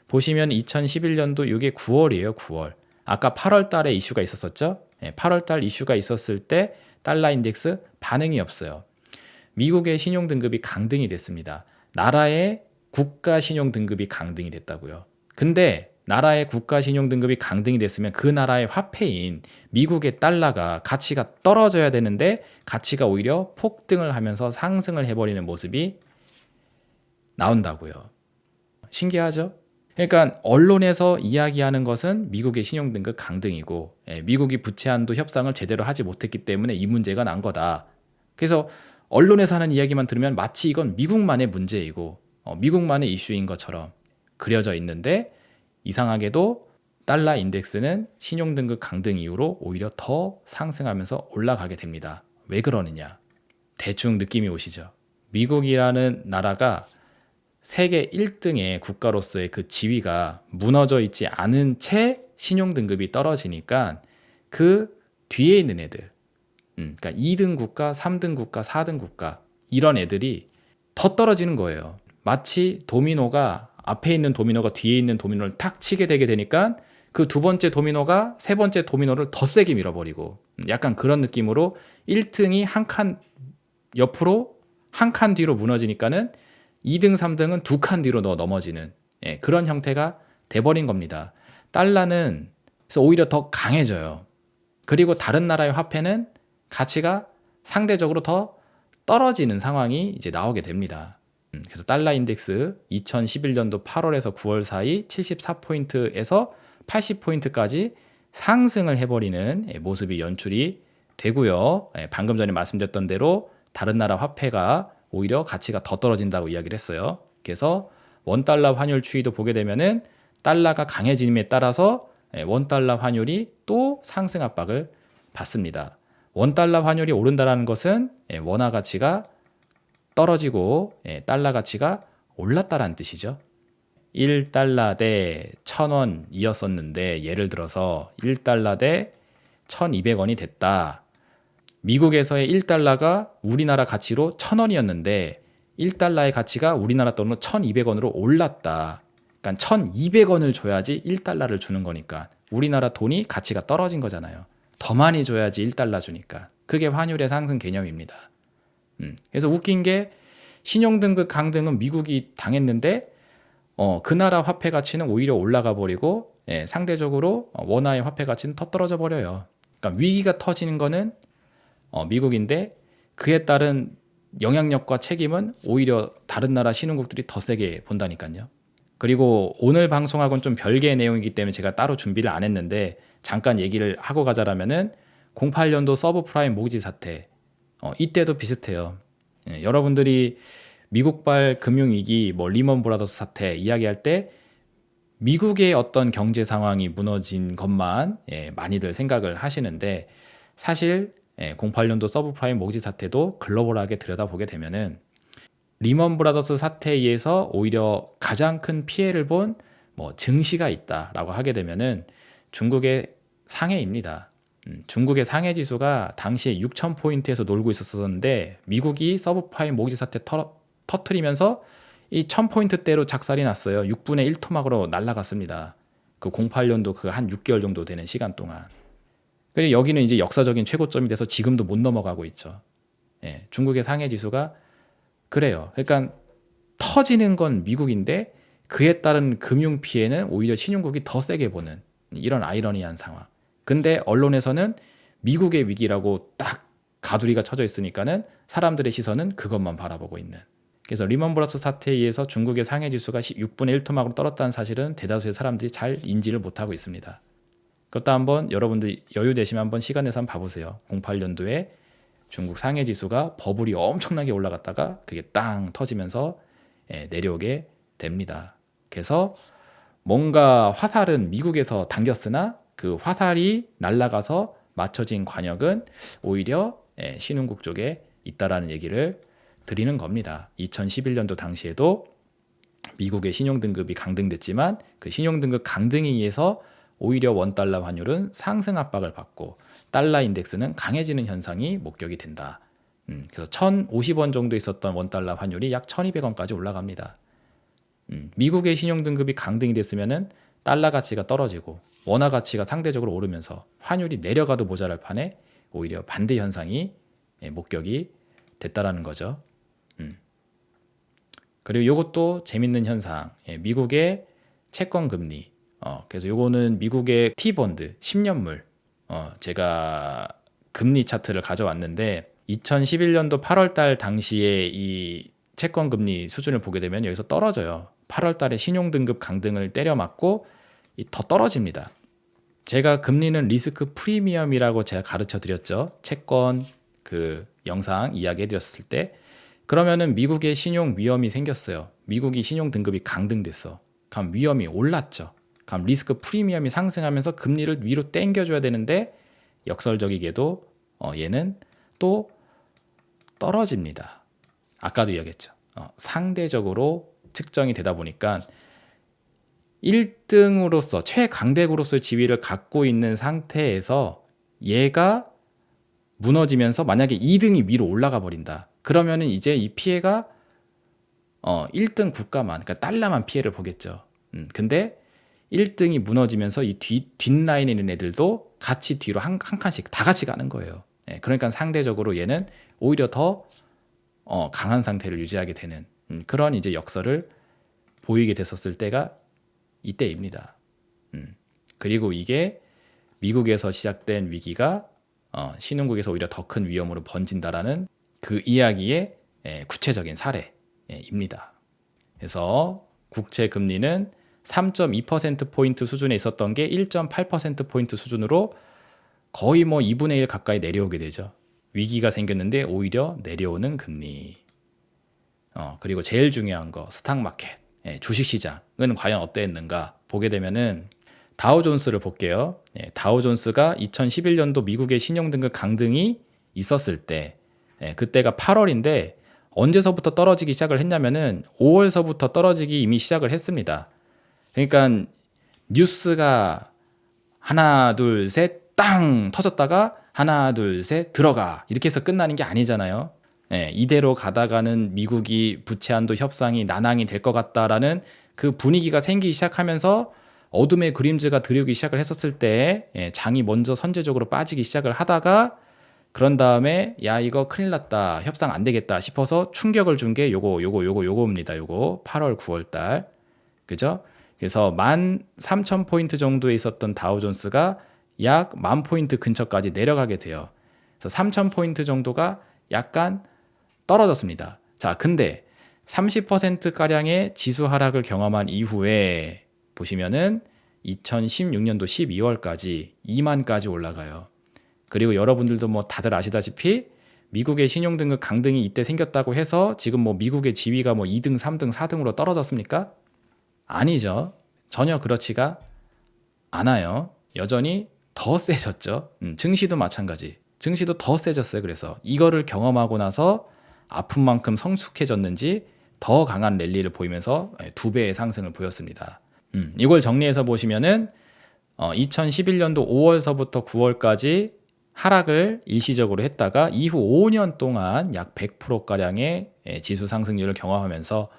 보시면 2011년도 이게 9월이에요. 9월. 아까 8월 달에 이슈가 있었었죠. 8월 달 이슈가 있었을 때 달러 인덱스 반응이 없어요. 미국의 신용등급이 강등이 됐습니다. 나라의 국가 신용등급이 강등이 됐다고요. 근데 나라의 국가 신용등급이 강등이 됐으면 그 나라의 화폐인 미국의 달러가 가치가 떨어져야 되는데 가치가 오히려 폭등을 하면서 상승을 해버리는 모습이 나온다고요. 신기하죠? 그러니까 언론에서 이야기하는 것은 미국의 신용등급 강등이고, 미국이 부채 한도 협상을 제대로 하지 못했기 때문에 이 문제가 난 거다. 그래서 언론에서 하는 이야기만 들으면 마치 이건 미국만의 문제이고 미국만의 이슈인 것처럼 그려져 있는데, 이상하게도 달러 인덱스는 신용등급 강등 이후로 오히려 더 상승하면서 올라가게 됩니다. 왜 그러느냐? 대충 느낌이 오시죠? 미국이라는 나라가 세계 1등의 국가로서의 그 지위가 무너져 있지 않은 채 신용등급이 떨어지니까 그 뒤에 있는 애들, 그러니까 2등 국가, 3등 국가, 4등 국가, 이런 애들이 더 떨어지는 거예요. 마치 도미노가 앞에 있는 도미노가 뒤에 있는 도미노를 탁 치게 되게 되니까 그 두 번째 도미노가 세 번째 도미노를 더 세게 밀어버리고 약간 그런 느낌으로 1등이 한 칸 옆으로 한 칸 뒤로 무너지니까는 2등, 3등은 두 칸 뒤로 넘어지는 그런 형태가 돼버린 겁니다. 달러는 그래서 오히려 더 강해져요. 그리고 다른 나라의 화폐는 가치가 상대적으로 더 떨어지는 상황이 이제 나오게 됩니다. 그래서 달러 인덱스 2011년도 8월에서 9월 사이 74포인트에서 80포인트까지 상승을 해버리는 모습이 연출이 되고요. 방금 전에 말씀드렸던 대로 다른 나라 화폐가 오히려 가치가 더 떨어진다고 이야기를 했어요. 그래서 원달러 환율 추이도 보게 되면은 달러가 강해짐에 따라서 원달러 환율이 또 상승 압박을 받습니다. 원달러 환율이 오른다는 것은 원화 가치가 떨어지고 달러 가치가 올랐다라는 뜻이죠. 1달러 대 1,000원이었었는데 예를 들어서 1달러 대 1,200원이 됐다. 미국에서의 1달러가 우리나라 가치로 1,000원이었는데 1달러의 가치가 우리나라 돈으로 1,200원으로 올랐다. 그러니까 1,200원을 줘야지 1달러를 주는 거니까 우리나라 돈이 가치가 떨어진 거잖아요. 더 많이 줘야지 1달러 주니까. 그게 환율의 상승 개념입니다. 그래서 웃긴 게 신용등급 강등은 미국이 당했는데 그 나라 화폐 가치는 오히려 올라가 버리고 상대적으로 원화의 화폐 가치는 더 떨어져 버려요. 그러니까 위기가 터지는 거는 미국인데 그에 따른 영향력과 책임은 오히려 다른 나라 신흥국들이 더 세게 본다니까요. 그리고 오늘 방송하고는 좀 별개의 내용이기 때문에 제가 따로 준비를 안 했는데 잠깐 얘기를 하고 가자라면은 08년도 서브프라임 모기지 사태 이때도 비슷해요. 여러분들이 미국발 금융위기, 리먼 브라더스 사태 이야기할 때 미국의 어떤 경제 상황이 무너진 것만 많이들 생각을 하시는데 사실 08년도 서브프라임 모기지 사태도 글로벌하게 들여다보게 되면은 리먼 브라더스 사태에 의해서 오히려 가장 큰 피해를 본 증시가 있다라고 하게 되면은 중국의 상해입니다. 중국의 상해 지수가 당시에 6,000포인트에서 놀고 있었는데 미국이 서브프라임 모기지 사태 터트리면서 이 1,000포인트대로 작살이 났어요. 6분의 1 토막으로 날아갔습니다. 그 08년도 그 한 6개월 정도 되는 시간 동안. 그리고 여기는 이제 역사적인 최고점이 돼서 지금도 못 넘어가고 있죠. 중국의 상해 지수가 그래요. 그러니까 터지는 건 미국인데 그에 따른 금융 피해는 오히려 신흥국이 더 세게 보는 이런 아이러니한 상황. 근데 언론에서는 미국의 위기라고 딱 가두리가 쳐져 있으니까는 사람들의 시선은 그것만 바라보고 있는. 그래서 리먼 브라더스 사태에 의해서 중국의 상해 지수가 6분의 1 토막으로 떨어졌다는 사실은 대다수의 사람들이 잘 인지를 못하고 있습니다. 그것도 한번 여러분들 여유 되시면 한번 시간 내서 한번 봐보세요. 08년도에 중국 상해 지수가 버블이 엄청나게 올라갔다가 그게 땅 터지면서 내려오게 됩니다. 그래서 뭔가 화살은 미국에서 당겼으나 그 화살이 날아가서 맞춰진 관역은 오히려 신흥국 쪽에 있다라는 얘기를 드리는 겁니다. 2011년도 당시에도 미국의 신용등급이 강등됐지만 그 신용등급 강등에 의해서 오히려 원달러 환율은 상승 압박을 받고 달러 인덱스는 강해지는 현상이 목격이 된다. 그래서 1,050원 정도 있었던 원달러 환율이 약 1,200원까지 올라갑니다. 미국의 신용등급이 강등이 됐으면은 달러 가치가 떨어지고 원화 가치가 상대적으로 오르면서 환율이 내려가도 모자랄 판에 오히려 반대 현상이 목격이 됐다라는 거죠. 그리고 이것도 재밌는 현상. 미국의 채권 금리. 그래서 요거는 미국의 T본드 10년물. 제가 금리 차트를 가져왔는데 2011년도 8월 달 당시에 이 채권 금리 수준을 보게 되면 여기서 떨어져요. 8월 달에 신용등급 강등을 때려 맞고 더 떨어집니다. 제가 금리는 리스크 프리미엄이라고 제가 가르쳐 드렸죠. 채권 그 영상 이야기해 드렸을 때 그러면은 미국의 신용 위험이 생겼어요. 미국이 신용 등급이 강등됐어. 그럼 위험이 올랐죠. 그럼 리스크 프리미엄이 상승하면서 금리를 위로 당겨줘야 되는데 역설적이게도 얘는 또 떨어집니다. 아까도 이야기했죠. 상대적으로 측정이 되다 보니까 1등으로서 최강대국으로서의 지위를 갖고 있는 상태에서 얘가 무너지면서 만약에 2등이 위로 올라가 버린다. 그러면은 이제 이 피해가 1등 국가만, 그러니까 달러만 피해를 보겠죠. 근데 1등이 무너지면서 이 뒷라인에 있는 애들도 같이 뒤로 한 칸씩 다 같이 가는 거예요. 그러니까 상대적으로 얘는 오히려 더 강한 상태를 유지하게 되는 그런 이제 역설을 보이게 됐었을 때가 이때입니다. 그리고 이게 미국에서 시작된 위기가 신흥국에서 오히려 더 큰 위험으로 번진다라는 그 이야기의 구체적인 사례입니다. 그래서 국채 금리는 3.2%포인트 수준에 있었던 게 1.8%포인트 수준으로 거의 뭐 2분의 1 가까이 내려오게 되죠. 위기가 생겼는데 오히려 내려오는 금리. 그리고 제일 중요한 거 스탁마켓, 주식시장은 과연 어땠는가 보게 되면은 다우존스를 볼게요. 다우존스가 2011년도 미국의 신용등급 강등이 있었을 때 그때가 8월인데 언제서부터 떨어지기 시작을 했냐면은 5월서부터 떨어지기 이미 시작을 했습니다. 그러니까 뉴스가 하나 둘 셋 땅 터졌다가 하나 둘 셋 들어가 이렇게 해서 끝나는 게 아니잖아요. 이대로 가다가는 미국이 부채 한도 협상이 난항이 될 것 같다라는 그 분위기가 생기기 시작하면서 어둠의 그림자가 들여오기 시작을 했었을 때 장이 먼저 선제적으로 빠지기 시작을 하다가 그런 다음에 야 이거 큰일 났다 협상 안 되겠다 싶어서 충격을 준 게 요거입니다. 요거 8월 9월 달 그죠? 그래서 13,000포인트 정도에 있었던 다우존스가 약 10,000포인트 근처까지 내려가게 돼요. 그래서 3,000포인트 정도가 약간 떨어졌습니다. 자, 근데 30%가량의 지수 하락을 경험한 이후에 보시면은 2016년도 12월까지 2만까지 올라가요. 그리고 여러분들도 뭐 다들 아시다시피 미국의 신용등급 강등이 이때 생겼다고 해서 지금 뭐 미국의 지위가 뭐 2등, 3등, 4등으로 떨어졌습니까? 아니죠. 전혀 그렇지가 않아요. 여전히 더 세졌죠. 증시도 마찬가지. 증시도 더 세졌어요. 그래서 이거를 경험하고 나서 아픈 만큼 성숙해졌는지 더 강한 랠리를 보이면서 2배의 상승을 보였습니다. 이걸 정리해서 보시면은 2011년도 5월서부터 9월까지 하락을 일시적으로 했다가 이후 5년 동안 약 100%가량의 지수 상승률을 경험하면서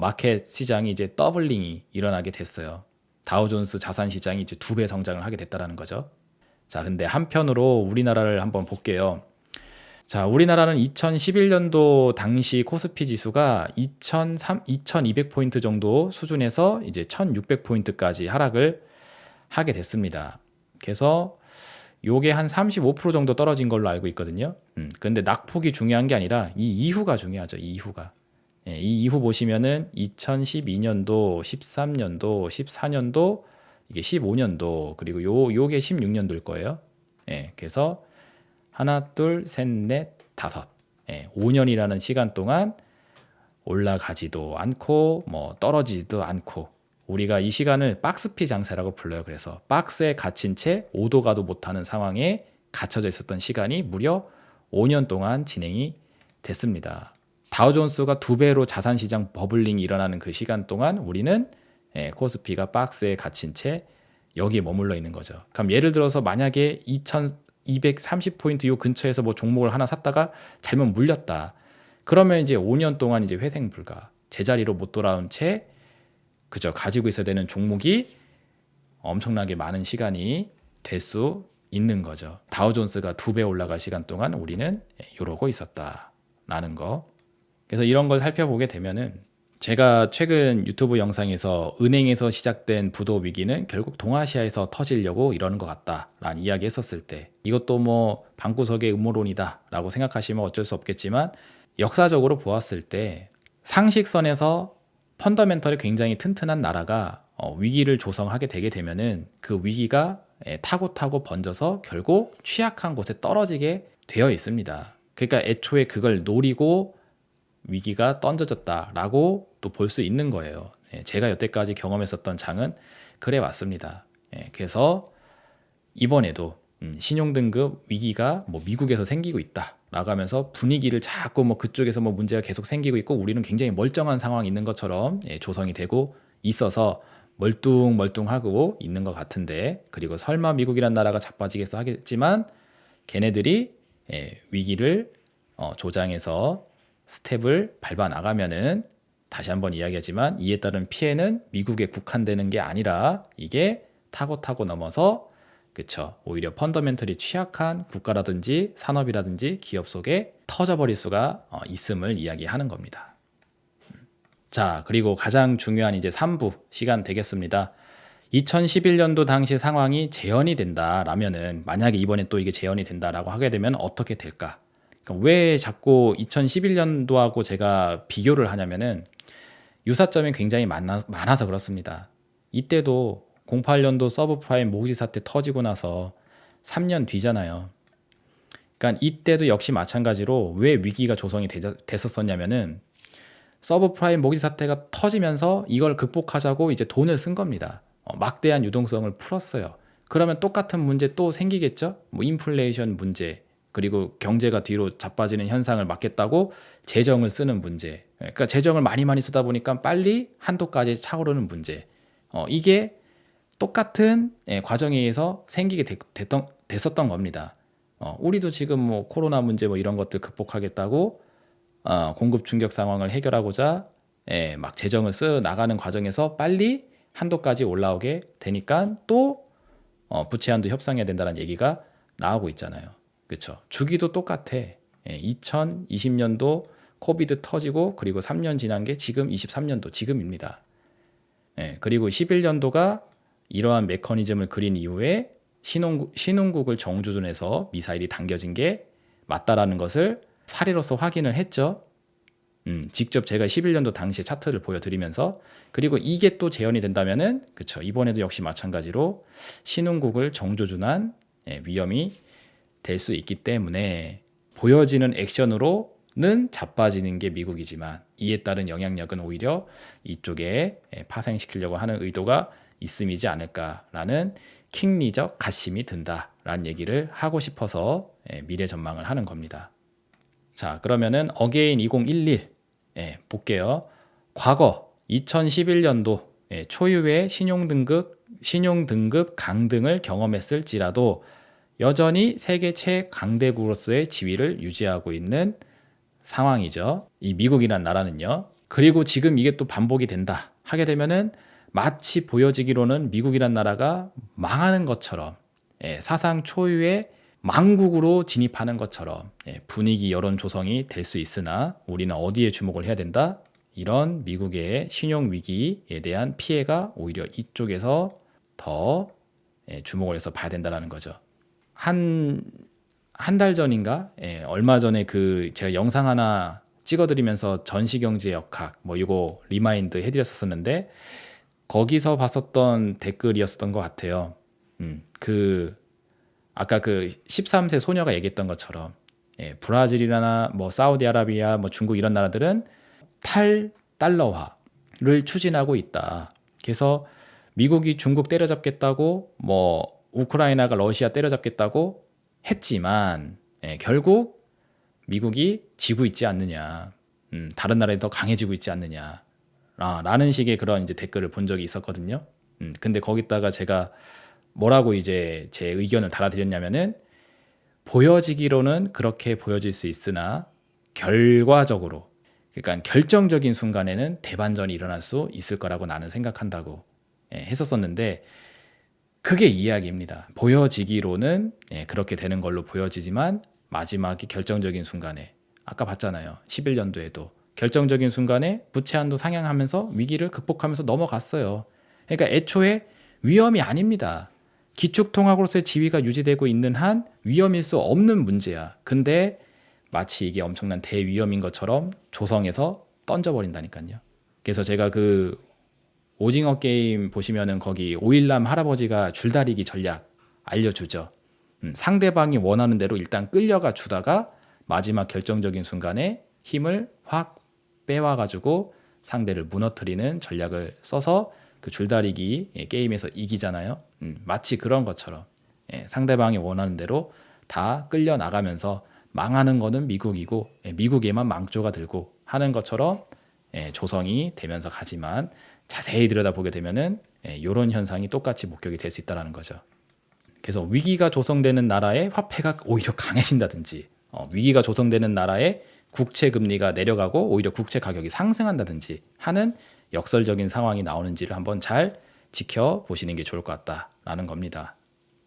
마켓 시장이 이제 더블링이 일어나게 됐어요. 다우존스 자산 시장이 이제 2배 성장을 하게 됐다라는 거죠. 자, 근데 한편으로 우리나라를 한번 볼게요. 자, 우리나라는 2011년도 당시 코스피 지수가 2200포인트 정도 수준에서 이제 1600포인트까지 하락을 하게 됐습니다. 그래서 요게 한 35% 정도 떨어진 걸로 알고 있거든요. 근데 낙폭이 중요한 게 아니라 이 이후가 중요하죠. 이 이후가. 이 이후 보시면은 2012년도, 13년도, 14년도, 이게 15년도, 그리고 요게 16년도일 거예요. 그래서 하나, 둘, 셋, 넷, 다섯. 5년이라는 시간 동안 올라가지도 않고 뭐 떨어지지도 않고 우리가 이 시간을 박스피 장세라고 불러요. 그래서 박스에 갇힌 채 오도 가도 못하는 상황에 갇혀져 있었던 시간이 무려 5년 동안 진행이 됐습니다. 다우존스가 2배로 자산시장 버블링이 일어나는 그 시간 동안 우리는 코스피가 박스에 갇힌 채 여기에 머물러 있는 거죠. 그럼 예를 들어서 만약에 2230포인트 요 근처에서 뭐 종목을 하나 샀다가 잘못 물렸다. 그러면 이제 5년 동안 이제 회생 불가. 제자리로 못 돌아온 채 그죠. 가지고 있어야 되는 종목이 엄청나게 많은 시간이 될 수 있는 거죠. 다우존스가 2배 올라갈 시간 동안 우리는 이러고 있었다라는 거. 그래서 이런 걸 살펴보게 되면은 제가 최근 유튜브 영상에서 은행에서 시작된 부도 위기는 결국 동아시아에서 터지려고 이러는 것 같다라는 이야기 했었을 때 이것도 뭐 방구석의 음모론이다라고 생각하시면 어쩔 수 없겠지만 역사적으로 보았을 때 상식선에서 펀더멘털이 굉장히 튼튼한 나라가 위기를 조성하게 되게 되면은 그 위기가 타고 번져서 결국 취약한 곳에 떨어지게 되어 있습니다. 그러니까 애초에 그걸 노리고 위기가 던져졌다라고 또 볼 수 있는 거예요. 제가 여태까지 경험했었던 장은 그래 왔습니다. 그래서 이번에도 신용등급 위기가 뭐 미국에서 생기고 있다라고 하면서 분위기를 자꾸 뭐 그쪽에서 뭐 문제가 계속 생기고 있고 우리는 굉장히 멀쩡한 상황이 있는 것처럼 조성이 되고 있어서 멀뚱멀뚱하고 있는 것 같은데 그리고 설마 미국이란 나라가 자빠지겠어 하겠지만 걔네들이 위기를 조장해서 스텝을 밟아 나가면은 다시 한번 이야기하지만 이에 따른 피해는 미국에 국한되는 게 아니라 이게 타고 넘어서 그쵸 오히려 펀더멘털이 취약한 국가라든지 산업이라든지 기업 속에 터져버릴 수가 있음을 이야기하는 겁니다. 자, 그리고 가장 중요한 이제 3부 시간 되겠습니다. 2011년도 당시 상황이 재현이 된다라면은 만약에 이번에 또 이게 재현이 된다라고 하게 되면 어떻게 될까? 그러니까 왜 자꾸 2011년도하고 제가 비교를 하냐면은 유사점이 굉장히 많아서 그렇습니다. 이때도 08년도 서브프라임 모기지 사태 터지고 나서 3년 뒤잖아요. 그러니까 이때도 역시 마찬가지로 왜 위기가 조성이 됐었냐면은 서브프라임 모기지 사태가 터지면서 이걸 극복하자고 이제 돈을 쓴 겁니다. 막대한 유동성을 풀었어요. 그러면 똑같은 문제 또 생기겠죠? 뭐 인플레이션 문제, 그리고 경제가 뒤로 자빠지는 현상을 막겠다고 재정을 쓰는 문제. 그러니까 재정을 많이 쓰다 보니까 빨리 한도까지 차오르는 문제. 이게 똑같은 과정에 의해서 생기게 됐었던 겁니다. 우리도 지금 뭐 코로나 문제 뭐 이런 것들 극복하겠다고 공급 충격 상황을 해결하고자 막 재정을 쓰 나가는 과정에서 빨리 한도까지 올라오게 되니까 또 부채 한도 협상해야 된다는 얘기가 나오고 있잖아요. 그렇죠? 주기도 똑같아. 2020년도 코비드 터지고 그리고 3년 지난 게 지금 23년도 지금입니다. 그리고 11년도가 이러한 메커니즘을 그린 이후에 신흥국을 정조준해서 미사일이 당겨진 게 맞다라는 것을 사례로서 확인을 했죠. 직접 제가 11년도 당시의 차트를 보여드리면서 그리고 이게 또 재현이 된다면은 그쵸 이번에도 역시 마찬가지로 신흥국을 정조준한 위험이 될 수 있기 때문에 보여지는 액션으로는 자빠지는 게 미국이지만 이에 따른 영향력은 오히려 이쪽에 파생시키려고 하는 의도가 있음이지 않을까라는 킹리적 가심이 든다라는 얘기를 하고 싶어서 미래 전망을 하는 겁니다. 자, 그러면은 어게인 2011 볼게요. 과거 2011년도 초유의 신용등급 강등을 경험했을지라도 여전히 세계 최강대국으로서의 지위를 유지하고 있는 상황이죠. 이 미국이란 나라는요. 그리고 지금 이게 또 반복이 된다 하게 되면은 마치 보여지기로는 미국이란 나라가 망하는 것처럼 사상 초유의 망국으로 진입하는 것처럼 분위기 여론 조성이 될 수 있으나 우리는 어디에 주목을 해야 된다? 이런 미국의 신용 위기에 대한 피해가 오히려 이쪽에서 더 주목을 해서 봐야 된다는 거죠. 한 달 전인가? 얼마 전에 그 제가 영상 하나 찍어드리면서 전시경제 역학 뭐 이거 리마인드 해드렸었는데 거기서 봤었던 댓글이었던 것 같아요. 아까 그 13세 소녀가 얘기했던 것처럼 브라질이나 뭐 사우디아라비아, 뭐 중국 이런 나라들은 탈달러화를 추진하고 있다. 그래서 미국이 중국 때려잡겠다고 뭐 우크라이나가 러시아 때려잡겠다고 했지만 결국 미국이 지고 있지 않느냐, 다른 나라에 더 강해지고 있지 않느냐, 라는 식의 그런 이제 댓글을 본 적이 있었거든요. 근데 거기다가 제가 뭐라고 이제 제 의견을 달아드렸냐면은 보여지기로는 그렇게 보여질 수 있으나 결과적으로 그러니까 결정적인 순간에는 대반전이 일어날 수 있을 거라고 나는 생각한다고 했었었는데 그게 이야기입니다. 보여지기로는 그렇게 되는 걸로 보여지지만 마지막에 결정적인 순간에 아까 봤잖아요. 11년도에도 결정적인 순간에 부채 한도 상향하면서 위기를 극복하면서 넘어갔어요. 그러니까 애초에 위험이 아닙니다. 기축통화국으로서의 지위가 유지되고 있는 한 위험일 수 없는 문제야. 근데 마치 이게 엄청난 대위험인 것처럼 조성해서 던져버린다니까요. 그래서 제가 그 오징어 게임 보시면은 거기 오일남 할아버지가 줄다리기 전략 알려주죠. 상대방이 원하는 대로 일단 끌려가 주다가 마지막 결정적인 순간에 힘을 확 빼와가지고 상대를 무너뜨리는 전략을 써서 그 줄다리기 게임에서 이기잖아요. 마치 그런 것처럼 상대방이 원하는 대로 다 끌려 나가면서 망하는 거는 미국이고 미국에만 망조가 들고 하는 것처럼 조성이 되면서 가지만 자세히 들여다보게 되면은 이런 현상이 똑같이 목격이 될 수 있다는 거죠. 그래서 위기가 조성되는 나라의 화폐가 오히려 강해진다든지 위기가 조성되는 나라의 국채 금리가 내려가고 오히려 국채 가격이 상승한다든지 하는 역설적인 상황이 나오는지를 한번 잘 지켜보시는 게 좋을 것 같다라는 겁니다.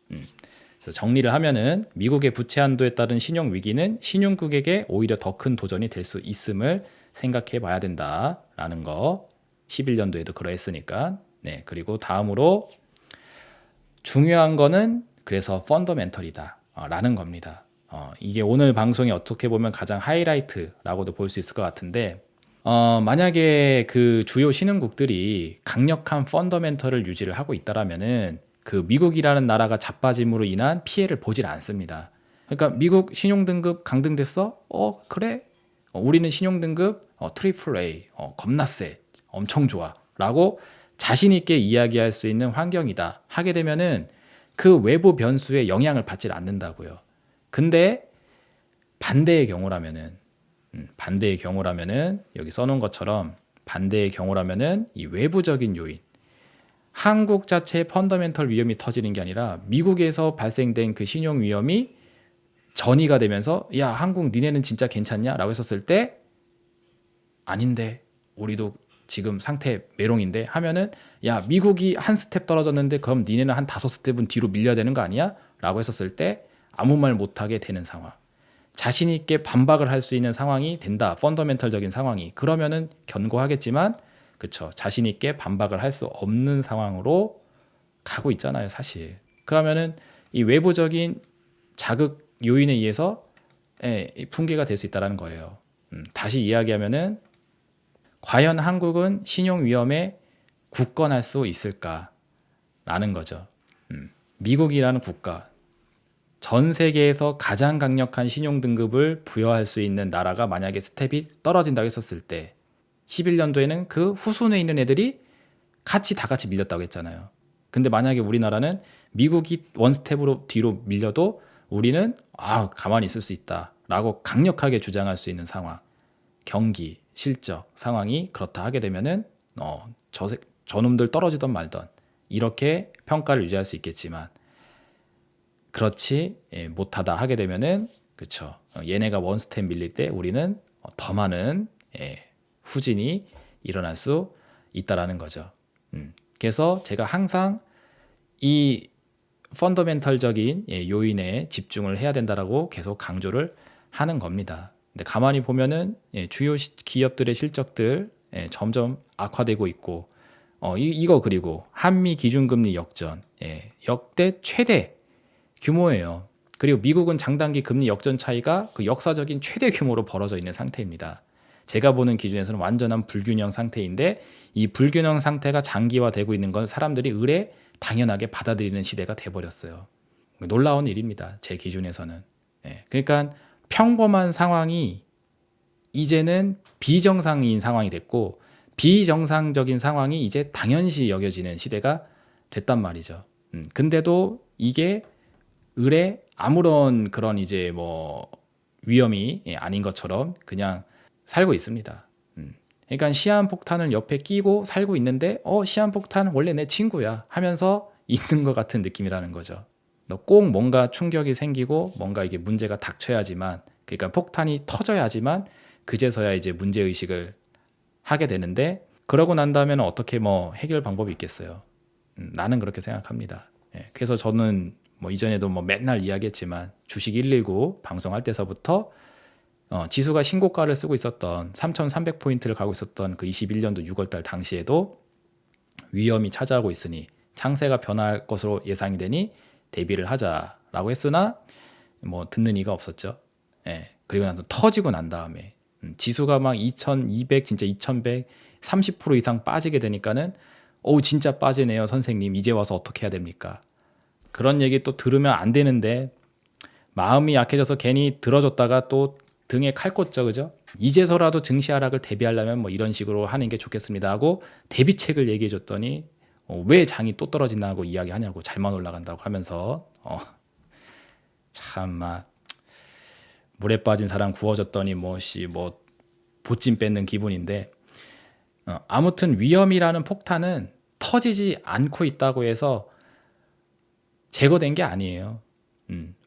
그래서 정리를 하면은 미국의 부채 한도에 따른 신용 위기는 신용국에게 오히려 더 큰 도전이 될 수 있음을 생각해 봐야 된다라는 거. 11년도에도 그러했으니까. 네, 그리고 다음으로 중요한 거는 그래서 펀더멘털이다 라는 겁니다. 이게 오늘 방송이 어떻게 보면 가장 하이라이트라고도 볼 수 있을 것 같은데 만약에 그 주요 신흥국들이 강력한 펀더멘털을 유지를 하고 있다라면은 그 미국이라는 나라가 자빠짐으로 인한 피해를 보질 않습니다. 그러니까 미국 신용등급 강등됐어? 그래? 우리는 신용등급 트리플 A 겁나 세 엄청 좋아 라고 자신 있게 이야기할 수 있는 환경이다 하게 되면은 그 외부 변수에 영향을 받질 않는다고요. 근데 반대의 경우라면은 여기 써놓은 것처럼 반대의 경우라면은 이 외부적인 요인 한국 자체의 펀더멘털 위험이 터지는 게 아니라 미국에서 발생된 그 신용 위험이 전이가 되면서 야 한국 니네는 진짜 괜찮냐? 라고 했었을 때 아닌데 우리도 지금 상태 메롱인데 하면은 야 미국이 한 스텝 떨어졌는데 그럼 니네는 한 5스텝은 뒤로 밀려야 되는 거 아니야? 라고 했었을 때 아무 말 못하게 되는 상황 자신 있게 반박을 할 수 있는 상황이 된다. 펀더멘털적인 상황이 그러면은 견고하겠지만 그쵸 자신 있게 반박을 할 수 없는 상황으로 가고 있잖아요 사실. 그러면은 이 외부적인 자극 요인에 의해서 붕괴가 될 수 있다는 거예요. 다시 이야기하면은 과연 한국은 신용 위험에 굳건할 수 있을까라는 거죠. 미국이라는 국가 전 세계에서 가장 강력한 신용 등급을 부여할 수 있는 나라가 만약에 스텝이 떨어진다고 했었을 때 11년도에는 그 후순위에 있는 애들이 다 같이 밀렸다고 했잖아요. 근데 만약에 우리나라는 미국이 원 스텝으로 뒤로 밀려도 우리는 가만히 있을 수 있다라고 강력하게 주장할 수 있는 상황, 경기, 실적 상황이 그렇다 하게 되면은 저놈들 떨어지던 말던 이렇게 평가를 유지할 수 있겠지만 그렇지 못하다 하게 되면은 그쵸 얘네가 원 스텝 밀릴 때 우리는 더 많은 후진이 일어날 수 있다라는 거죠. 그래서 제가 항상 이 펀더멘털적인 요인에 집중을 해야 된다라고 계속 강조를 하는 겁니다. 근데 가만히 보면은 주요 기업들의 실적들 점점 악화되고 있고 이거 그리고 한미 기준금리 역전 역대 최대 규모예요. 그리고 미국은 장단기 금리 역전 차이가 그 역사적인 최대 규모로 벌어져 있는 상태입니다. 제가 보는 기준에서는 완전한 불균형 상태인데 이 불균형 상태가 장기화되고 있는 건 사람들이 의례 당연하게 받아들이는 시대가 돼버렸어요. 놀라운 일입니다. 제 기준에서는. 그러니까 평범한 상황이 이제는 비정상인 상황이 됐고 비정상적인 상황이 이제 당연시 여겨지는 시대가 됐단 말이죠. 근데도 이게 의례 아무런 그런 이제 뭐 위험이 아닌 것처럼 그냥 살고 있습니다. 그러니까 시한폭탄을 옆에 끼고 살고 있는데 시한폭탄은 원래 내 친구야 하면서 있는 것 같은 느낌이라는 거죠. 꼭 뭔가 충격이 생기고 뭔가 이게 문제가 닥쳐야지만 그러니까 폭탄이 터져야지만 그제서야 이제 문제의식을 하게 되는데 그러고 난 다음에는 어떻게 뭐 해결 방법이 있겠어요. 나는 그렇게 생각합니다. 그래서 저는 뭐 이전에도 뭐 맨날 이야기했지만 주식 119 방송할 때서부터 지수가 신고가를 쓰고 있었던 3,300포인트를 가고 있었던 그 21년도 6월달 당시에도 위험이 차지하고 있으니 창세가 변할 것으로 예상이 되니 대비를 하자라고 했으나 뭐 듣는 이가 없었죠. 그리고 나서 터지고 난 다음에 지수가 막 2,200 진짜 2,100 30% 이상 빠지게 되니까는 진짜 빠지네요 선생님 이제 와서 어떻게 해야 됩니까? 그런 얘기 또 들으면 안 되는데 마음이 약해져서 괜히 들어줬다가 또 등에 칼 꽂죠, 그죠? 이제서라도 증시 하락을 대비하려면 뭐 이런 식으로 하는 게 좋겠습니다 하고 대비책을 얘기해 줬더니 왜 장이 또 떨어지나 하고 이야기하냐고 잘만 올라간다고 하면서 참마 물에 빠진 사람 구워줬더니 뭐 보찜 뺏는 기분인데 아무튼 위험이라는 폭탄은 터지지 않고 있다고 해서 제거된 게 아니에요.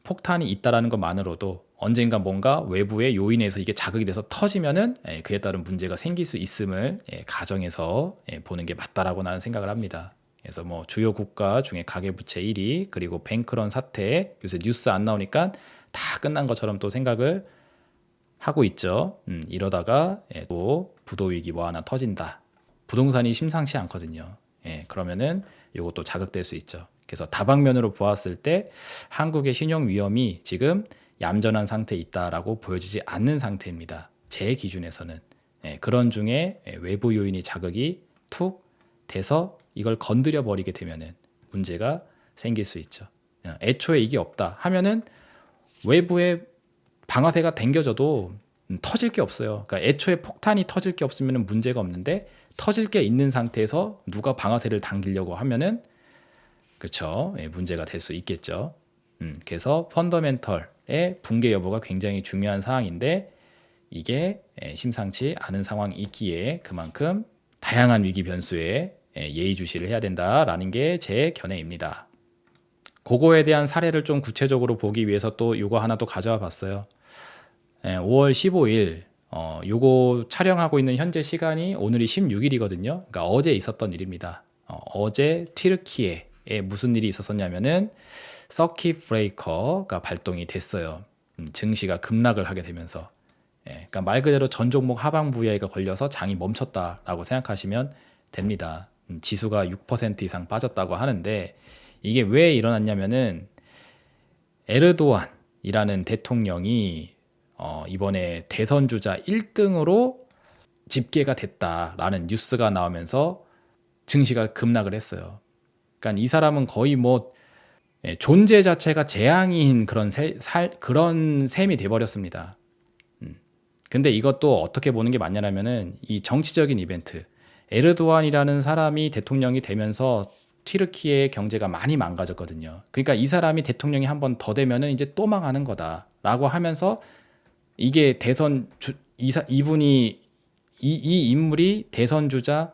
폭탄이 있다라는 것만으로도 언젠가 뭔가 외부의 요인에서 이게 자극이 돼서 터지면은 그에 따른 문제가 생길 수 있음을 가정해서 보는 게 맞다라고 나는 생각을 합니다. 그래서 뭐 주요 국가 중에 가계부채 1위 그리고 뱅크런 사태 요새 뉴스 안 나오니까 다 끝난 것처럼 또 생각을 하고 있죠. 이러다가 또 부도 위기 뭐 하나 터진다. 부동산이 심상치 않거든요. 그러면은 이것도 자극될 수 있죠. 그래서 다방면으로 보았을 때 한국의 신용 위험이 지금 얌전한 상태에 있다라고 보여지지 않는 상태입니다. 제 기준에서는. 그런 중에 외부 요인이 자극이 툭 돼서 이걸 건드려 버리게 되면은 문제가 생길 수 있죠. 애초에 이게 없다 하면은 외부에 방아쇠가 당겨져도 터질 게 없어요. 그러니까 애초에 폭탄이 터질 게 없으면 문제가 없는데 터질 게 있는 상태에서 누가 방아쇠를 당기려고 하면은 그렇죠. 문제가 될 수 있겠죠. 그래서 펀더멘털의 붕괴 여부가 굉장히 중요한 사항인데 이게 심상치 않은 상황이 있기에 그만큼 다양한 위기 변수에 예의주시를 해야 된다라는 게 제 견해입니다. 그거에 대한 사례를 좀 구체적으로 보기 위해서 또 이거 하나 또 가져와 봤어요. 5월 15일 요거 촬영하고 있는 현재 시간이 오늘이 16일이거든요. 그러니까 어제 있었던 일입니다. 어제 튀르키예에 무슨 일이 있었냐면은 서킷 브레이커가 발동이 됐어요. 증시가 급락을 하게 되면서 그러니까 말 그대로 전 종목 하방 VI가 걸려서 장이 멈췄다라고 생각하시면 됩니다. 지수가 6% 이상 빠졌다고 하는데 이게 왜 일어났냐면은 에르도안이라는 대통령이 이번에 대선 주자 1등으로 집계가 됐다라는 뉴스가 나오면서 증시가 급락을 했어요. 그러니까 이 사람은 거의 뭐 존재 자체가 재앙인 그런 셈이 돼버렸습니다. 근데 이것도 어떻게 보는 게 맞냐면은 이 정치적인 이벤트, 에르도안이라는 사람이 대통령이 되면서 튀르키예의 경제가 많이 망가졌거든요. 그러니까 이 사람이 대통령이 한 번 더 되면은 이제 또 망하는 거다라고 하면서 이게 이 인물이 대선 주자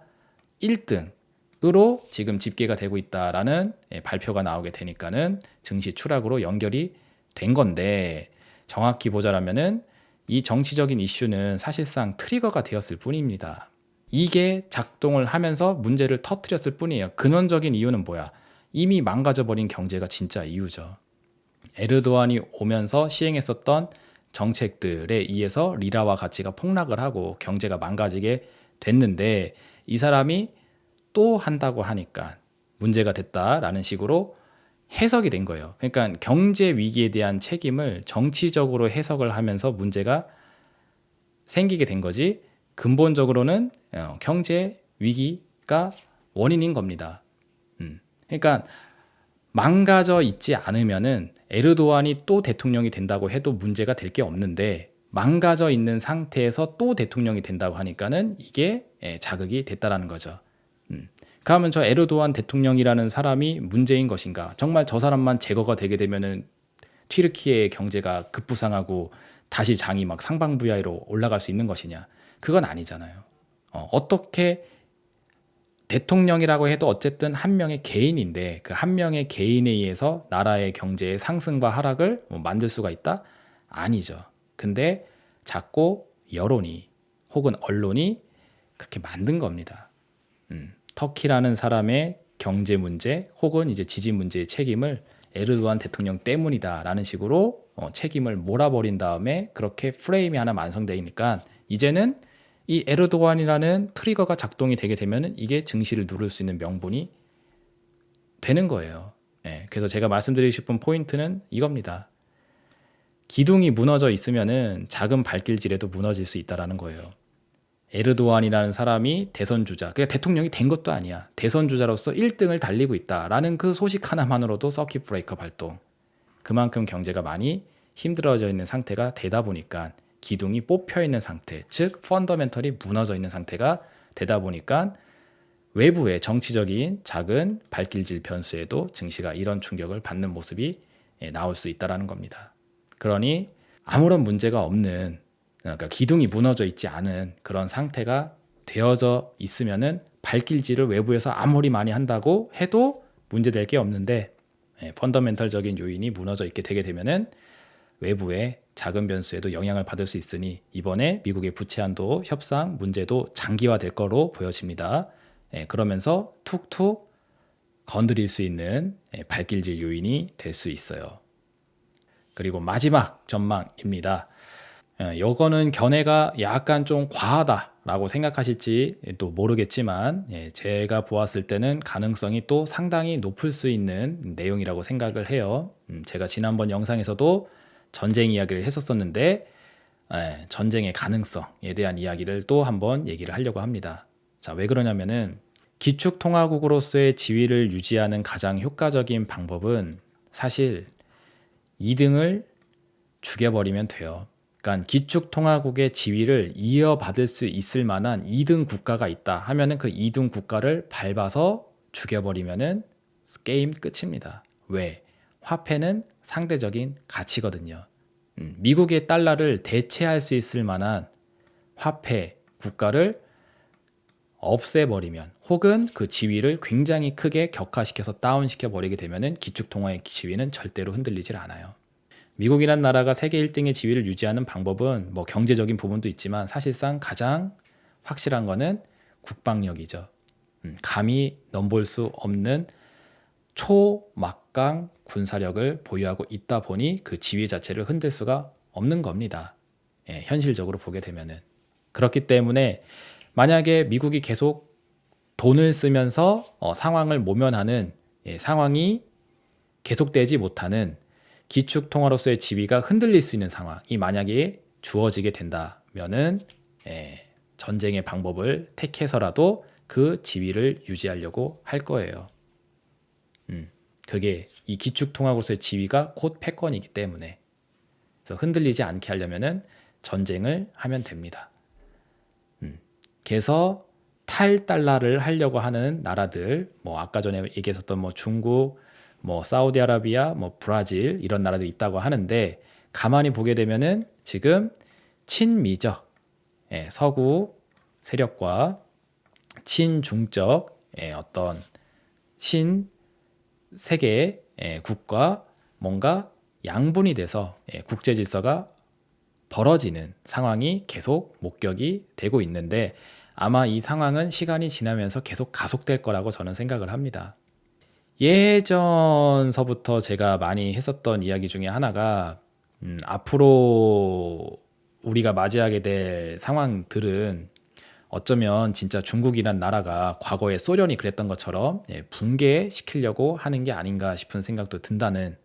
1등으로 지금 집계가 되고 있다라는 발표가 나오게 되니까는 증시 추락으로 연결이 된 건데 정확히 보자라면은 이 정치적인 이슈는 사실상 트리거가 되었을 뿐입니다. 이게 작동을 하면서 문제를 터뜨렸을 뿐이에요. 근원적인 이유는 뭐야? 이미 망가져버린 경제가 진짜 이유죠. 에르도안이 오면서 시행했었던 정책들에 의해서 리라와 가치가 폭락을 하고 경제가 망가지게 됐는데 이 사람이 또 한다고 하니까 문제가 됐다라는 식으로 해석이 된 거예요. 그러니까 경제 위기에 대한 책임을 정치적으로 해석을 하면서 문제가 생기게 된 거지 근본적으로는 경제 위기가 원인인 겁니다. 그러니까 망가져 있지 않으면은 에르도안이 또 대통령이 된다고 해도 문제가 될 게 없는데 망가져 있는 상태에서 또 대통령이 된다고 하니까는 이게 자극이 됐다라는 거죠. 그러면 저 에르도안 대통령이라는 사람이 문제인 것인가? 정말 저 사람만 제거가 되게 되면은 튀르키예의 경제가 급부상하고 다시 장이 막 상방부야로 올라갈 수 있는 것이냐? 그건 아니잖아요. 어떻게 대통령이라고 해도 어쨌든 한 명의 개인인데 그 한 명의 개인에 의해서 나라의 경제의 상승과 하락을 만들 수가 있다? 아니죠. 근데 자꾸 여론이 혹은 언론이 그렇게 만든 겁니다. 터키라는 사람의 경제 문제 혹은 이제 지진 문제의 책임을 에르도안 대통령 때문이다라는 식으로 책임을 몰아버린 다음에 그렇게 프레임이 하나 완성되니까 이제는 이 에르도안이라는 트리거가 작동이 되게 되면은 이게 증시를 누를 수 있는 명분이 되는 거예요. 그래서 제가 말씀드리고 싶은 포인트는 이겁니다. 기둥이 무너져 있으면은 작은 발길질에도 무너질 수 있다라는 거예요. 에르도안이라는 사람이 대선 주자, 그러니까 대통령이 된 것도 아니야. 대선 주자로서 1등을 달리고 있다라는 그 소식 하나만으로도 서킷 브레이커 발동. 그만큼 경제가 많이 힘들어져 있는 상태가 되다 보니까 기둥이 뽑혀 있는 상태, 즉 펀더멘털이 무너져 있는 상태가 되다 보니까 외부의 정치적인 작은 발길질 변수에도 증시가 이런 충격을 받는 모습이 나올 수 있다라는 겁니다. 그러니 아무런 문제가 없는, 그러니까 기둥이 무너져 있지 않은 그런 상태가 되어져 있으면은 발길질을 외부에서 아무리 많이 한다고 해도 문제될 게 없는데 펀더멘털적인 요인이 무너져 있게 되게 되면은 외부의 작은 변수에도 영향을 받을 수 있으니 이번에 미국의 부채 한도 협상 문제도 장기화될 거로 보여집니다. 그러면서 툭툭 건드릴 수 있는 발길질 요인이 될 수 있어요. 그리고 마지막 전망입니다. 요거는 견해가 약간 좀 과하다라고 생각하실지 또 모르겠지만 제가 보았을 때는 가능성이 또 상당히 높을 수 있는 내용이라고 생각을 해요. 제가 지난번 영상에서도 전쟁 이야기를 했었었는데 전쟁의 가능성에 대한 이야기를 또 한번 얘기를 하려고 합니다. 자, 왜 그러냐면은 기축통화국으로서의 지위를 유지하는 가장 효과적인 방법은 사실 2등을 죽여버리면 돼요. 그러니까 기축통화국의 지위를 이어받을 수 있을 만한 2등 국가가 있다 하면은 그 2등 국가를 밟아서 죽여버리면은 게임 끝입니다. 왜? 화폐는 상대적인 가치거든요. 미국의 달러를 대체할 수 있을 만한 화폐 국가를 없애버리면 혹은 그 지위를 굉장히 크게 격화시켜서 다운시켜 버리게 되면은 기축통화의 지위는 절대로 흔들리질 않아요. 미국이란 나라가 세계 1등의 지위를 유지하는 방법은 뭐 경제적인 부분도 있지만 사실상 가장 확실한 거는 국방력이죠. 감히 넘볼 수 없는 초막강 군사력을 보유하고 있다 보니 그 지위 자체를 흔들 수가 없는 겁니다. 현실적으로 보게 되면은. 그렇기 때문에 만약에 미국이 계속 돈을 쓰면서 상황을 모면하는 상황이 계속되지 못하는 기축통화로서의 지위가 흔들릴 수 있는 상황이 만약에 주어지게 된다면은 전쟁의 방법을 택해서라도 그 지위를 유지하려고 할 거예요. 그게 이 기축통화로서의 지위가 곧 패권이기 때문에 그래서 흔들리지 않게 하려면은 전쟁을 하면 됩니다. 그래서 탈달러를 하려고 하는 나라들, 뭐 아까 전에 얘기했었던 뭐 중국, 뭐 사우디아라비아, 뭐 브라질 이런 나라들이 있다고 하는데 가만히 보게 되면은 지금 친미적 서구 세력과 친중적 어떤 신세계 국가 뭔가 양분이 돼서 국제 질서가 벌어지는 상황이 계속 목격이 되고 있는데 아마 이 상황은 시간이 지나면서 계속 가속될 거라고 저는 생각을 합니다. 예전서부터 제가 많이 했었던 이야기 중에 하나가 앞으로 우리가 맞이하게 될 상황들은 어쩌면 진짜 중국이란 나라가 과거에 소련이 그랬던 것처럼 붕괴시키려고 하는 게 아닌가 싶은 생각도 든다는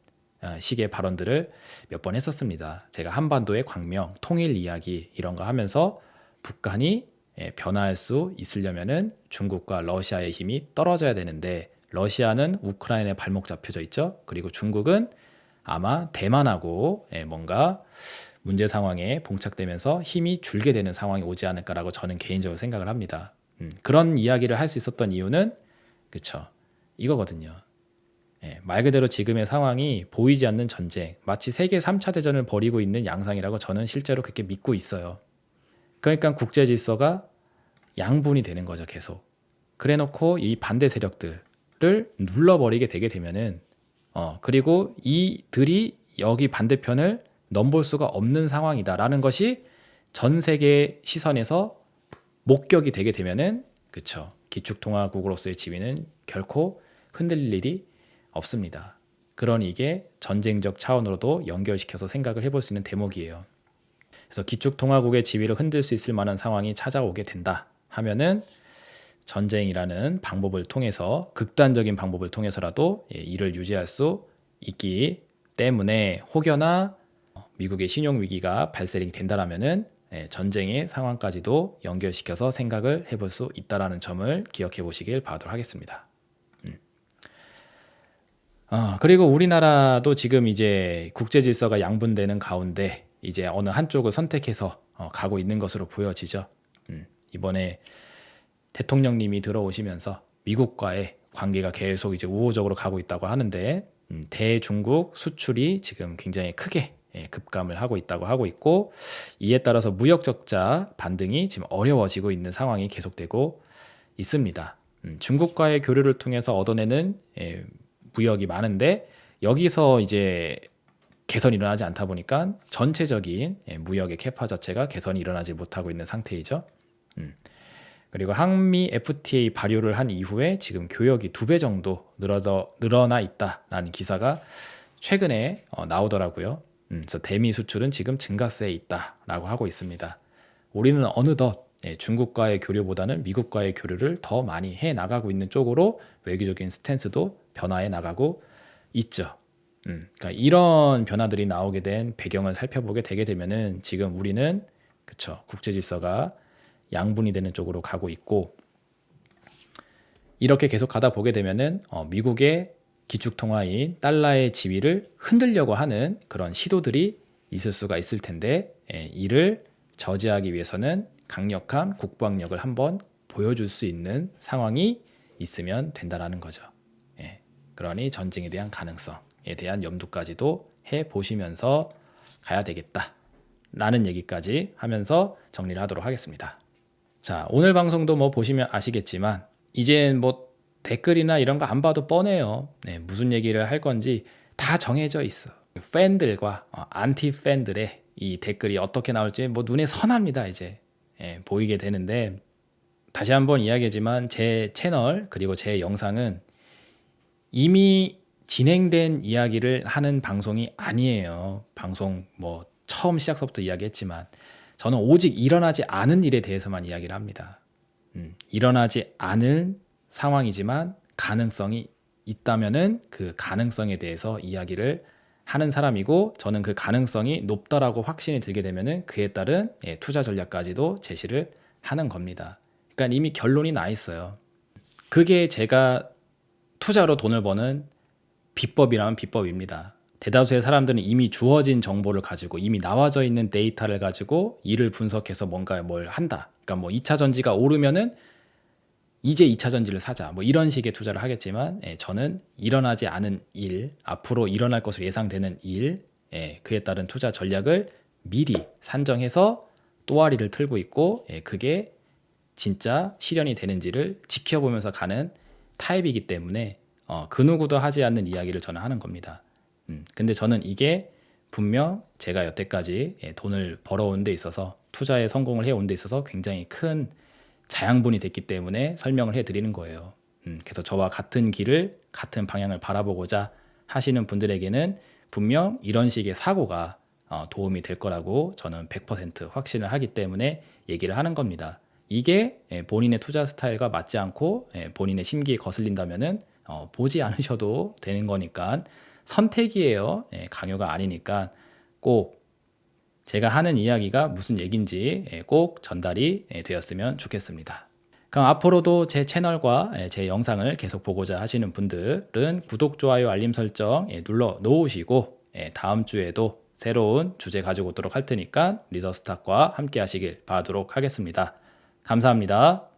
식의 발언들을 몇 번 했었습니다. 제가 한반도의 광명, 통일 이야기 이런 거 하면서 북한이 변화할 수 있으려면은 중국과 러시아의 힘이 떨어져야 되는데 러시아는 우크라이나에 발목 잡혀져 있죠. 그리고 중국은 아마 대만하고 뭔가 문제 상황에 봉착되면서 힘이 줄게 되는 상황이 오지 않을까라고 저는 개인적으로 생각을 합니다. 그런 이야기를 할 수 있었던 이유는 그쵸 이거거든요. 말 그대로 지금의 상황이 보이지 않는 전쟁, 마치 세계 3차 대전을 벌이고 있는 양상이라고 저는 실제로 그렇게 믿고 있어요. 그러니까 국제 질서가 양분이 되는 거죠, 계속. 그래 놓고 이 반대 세력들을 눌러버리게 되게 되면은 그리고 이들이 여기 반대편을 넘볼 수가 없는 상황이다라는 것이 전 세계 시선에서 목격이 되게 되면은 그쵸 기축통화국으로서의 지위는 결코 흔들릴 일이 없습니다. 그러니 이게 전쟁적 차원으로도 연결시켜서 생각을 해볼 수 있는 대목이에요. 그래서 기축통화국의 지위를 흔들 수 있을 만한 상황이 찾아오게 된다 하면은 전쟁이라는 방법을 통해서 극단적인 방법을 통해서라도 이를 유지할 수 있기 때문에 혹여나 미국의 신용 위기가 발생이 된다라면은 전쟁의 상황까지도 연결시켜서 생각을 해볼 수 있다라는 점을 기억해 보시길 바라도록 하겠습니다. 그리고 우리나라도 지금 이제 국제 질서가 양분되는 가운데 이제 어느 한쪽을 선택해서 가고 있는 것으로 보여지죠. 이번에 대통령님이 들어오시면서 미국과의 관계가 계속 이제 우호적으로 가고 있다고 하는데 대중국 수출이 지금 굉장히 크게 급감을 하고 있다고 하고 있고 이에 따라서 무역 적자 반등이 지금 어려워지고 있는 상황이 계속되고 있습니다. 중국과의 교류를 통해서 얻어내는 무역이 많은데 여기서 이제 개선이 일어나지 않다 보니까 전체적인 무역의 캐파 자체가 개선이 일어나지 못하고 있는 상태이죠. 그리고 한미 FTA 발효를 한 이후에 지금 교역이 2배 정도 늘어나 있다라는 기사가 최근에 나오더라고요. 그래서 대미 수출은 지금 증가세에 있다라고 하고 있습니다. 우리는 어느덧 중국과의 교류보다는 미국과의 교류를 더 많이 해 나가고 있는 쪽으로 외교적인 스탠스도 변화해 나가고 있죠. 그러니까 이런 변화들이 나오게 된 배경을 살펴보게 되게 되면은 지금 우리는 그쵸, 국제 질서가 양분이 되는 쪽으로 가고 있고, 이렇게 계속 가다 보게 되면은 미국의 기축 통화인 달러의 지위를 흔들려고 하는 그런 시도들이 있을 수가 있을 텐데, 이를 저지하기 위해서는 강력한 국방력을 한번 보여줄 수 있는 상황이 있으면 된다라는 거죠. 그러니 전쟁에 대한 가능성에 대한 염두까지도 해보시면서 가야 되겠다라는 얘기까지 하면서 정리를 하도록 하겠습니다. 자, 오늘 방송도 뭐 보시면 아시겠지만 이젠 뭐 댓글이나 이런 거 안 봐도 뻔해요. 무슨 얘기를 할 건지 다 정해져 있어. 팬들과 안티 팬들의 이 댓글이 어떻게 나올지 뭐 눈에 선합니다. 이제 보이게 되는데, 다시 한번 이야기하지만 제 채널 그리고 제 영상은 이미 진행된 이야기를 하는 방송이 아니에요. 방송 뭐 처음 시작서부터 이야기했지만 저는 오직 일어나지 않은 일에 대해서만 이야기를 합니다. 일어나지 않은 상황이지만 가능성이 있다면은 그 가능성에 대해서 이야기를 하는 사람이고, 저는 그 가능성이 높다라고 확신이 들게 되면은 그에 따른 투자 전략까지도 제시를 하는 겁니다. 그러니까 이미 결론이 나 있어요. 그게 제가 투자로 돈을 버는 비법이라면 비법입니다. 대다수의 사람들은 이미 주어진 정보를 가지고 이미 나와져 있는 데이터를 가지고 이를 분석해서 뭔가 뭘 한다. 그러니까 뭐 2차 전지가 오르면은 이제 2차 전지를 사자. 뭐 이런 식의 투자를 하겠지만, 저는 일어나지 않은 일, 앞으로 일어날 것으로 예상되는 일, 그에 따른 투자 전략을 미리 산정해서 또아리를 틀고 있고, 그게 진짜 실현이 되는지를 지켜보면서 가는 타입이기 때문에 그 누구도 하지 않는 이야기를 저는 하는 겁니다. 근데 저는 이게 분명 제가 여태까지 돈을 벌어온 데 있어서, 투자에 성공을 해온 데 있어서 굉장히 큰 자양분이 됐기 때문에 설명을 해드리는 거예요. 그래서 저와 같은 길을, 같은 방향을 바라보고자 하시는 분들에게는 분명 이런 식의 사고가 도움이 될 거라고 저는 100% 확신을 하기 때문에 얘기를 하는 겁니다. 이게 본인의 투자 스타일과 맞지 않고 본인의 심기에 거슬린다면은 보지 않으셔도 되는 거니까 선택이에요. 강요가 아니니까 꼭 제가 하는 이야기가 무슨 얘기인지 꼭 전달이 되었으면 좋겠습니다. 그럼 앞으로도 제 채널과 제 영상을 계속 보고자 하시는 분들은 구독, 좋아요, 알림 설정 눌러 놓으시고, 다음 주에도 새로운 주제 가지고 오도록 할 테니까 리더스탁과 함께 하시길 바라도록 하겠습니다. 감사합니다.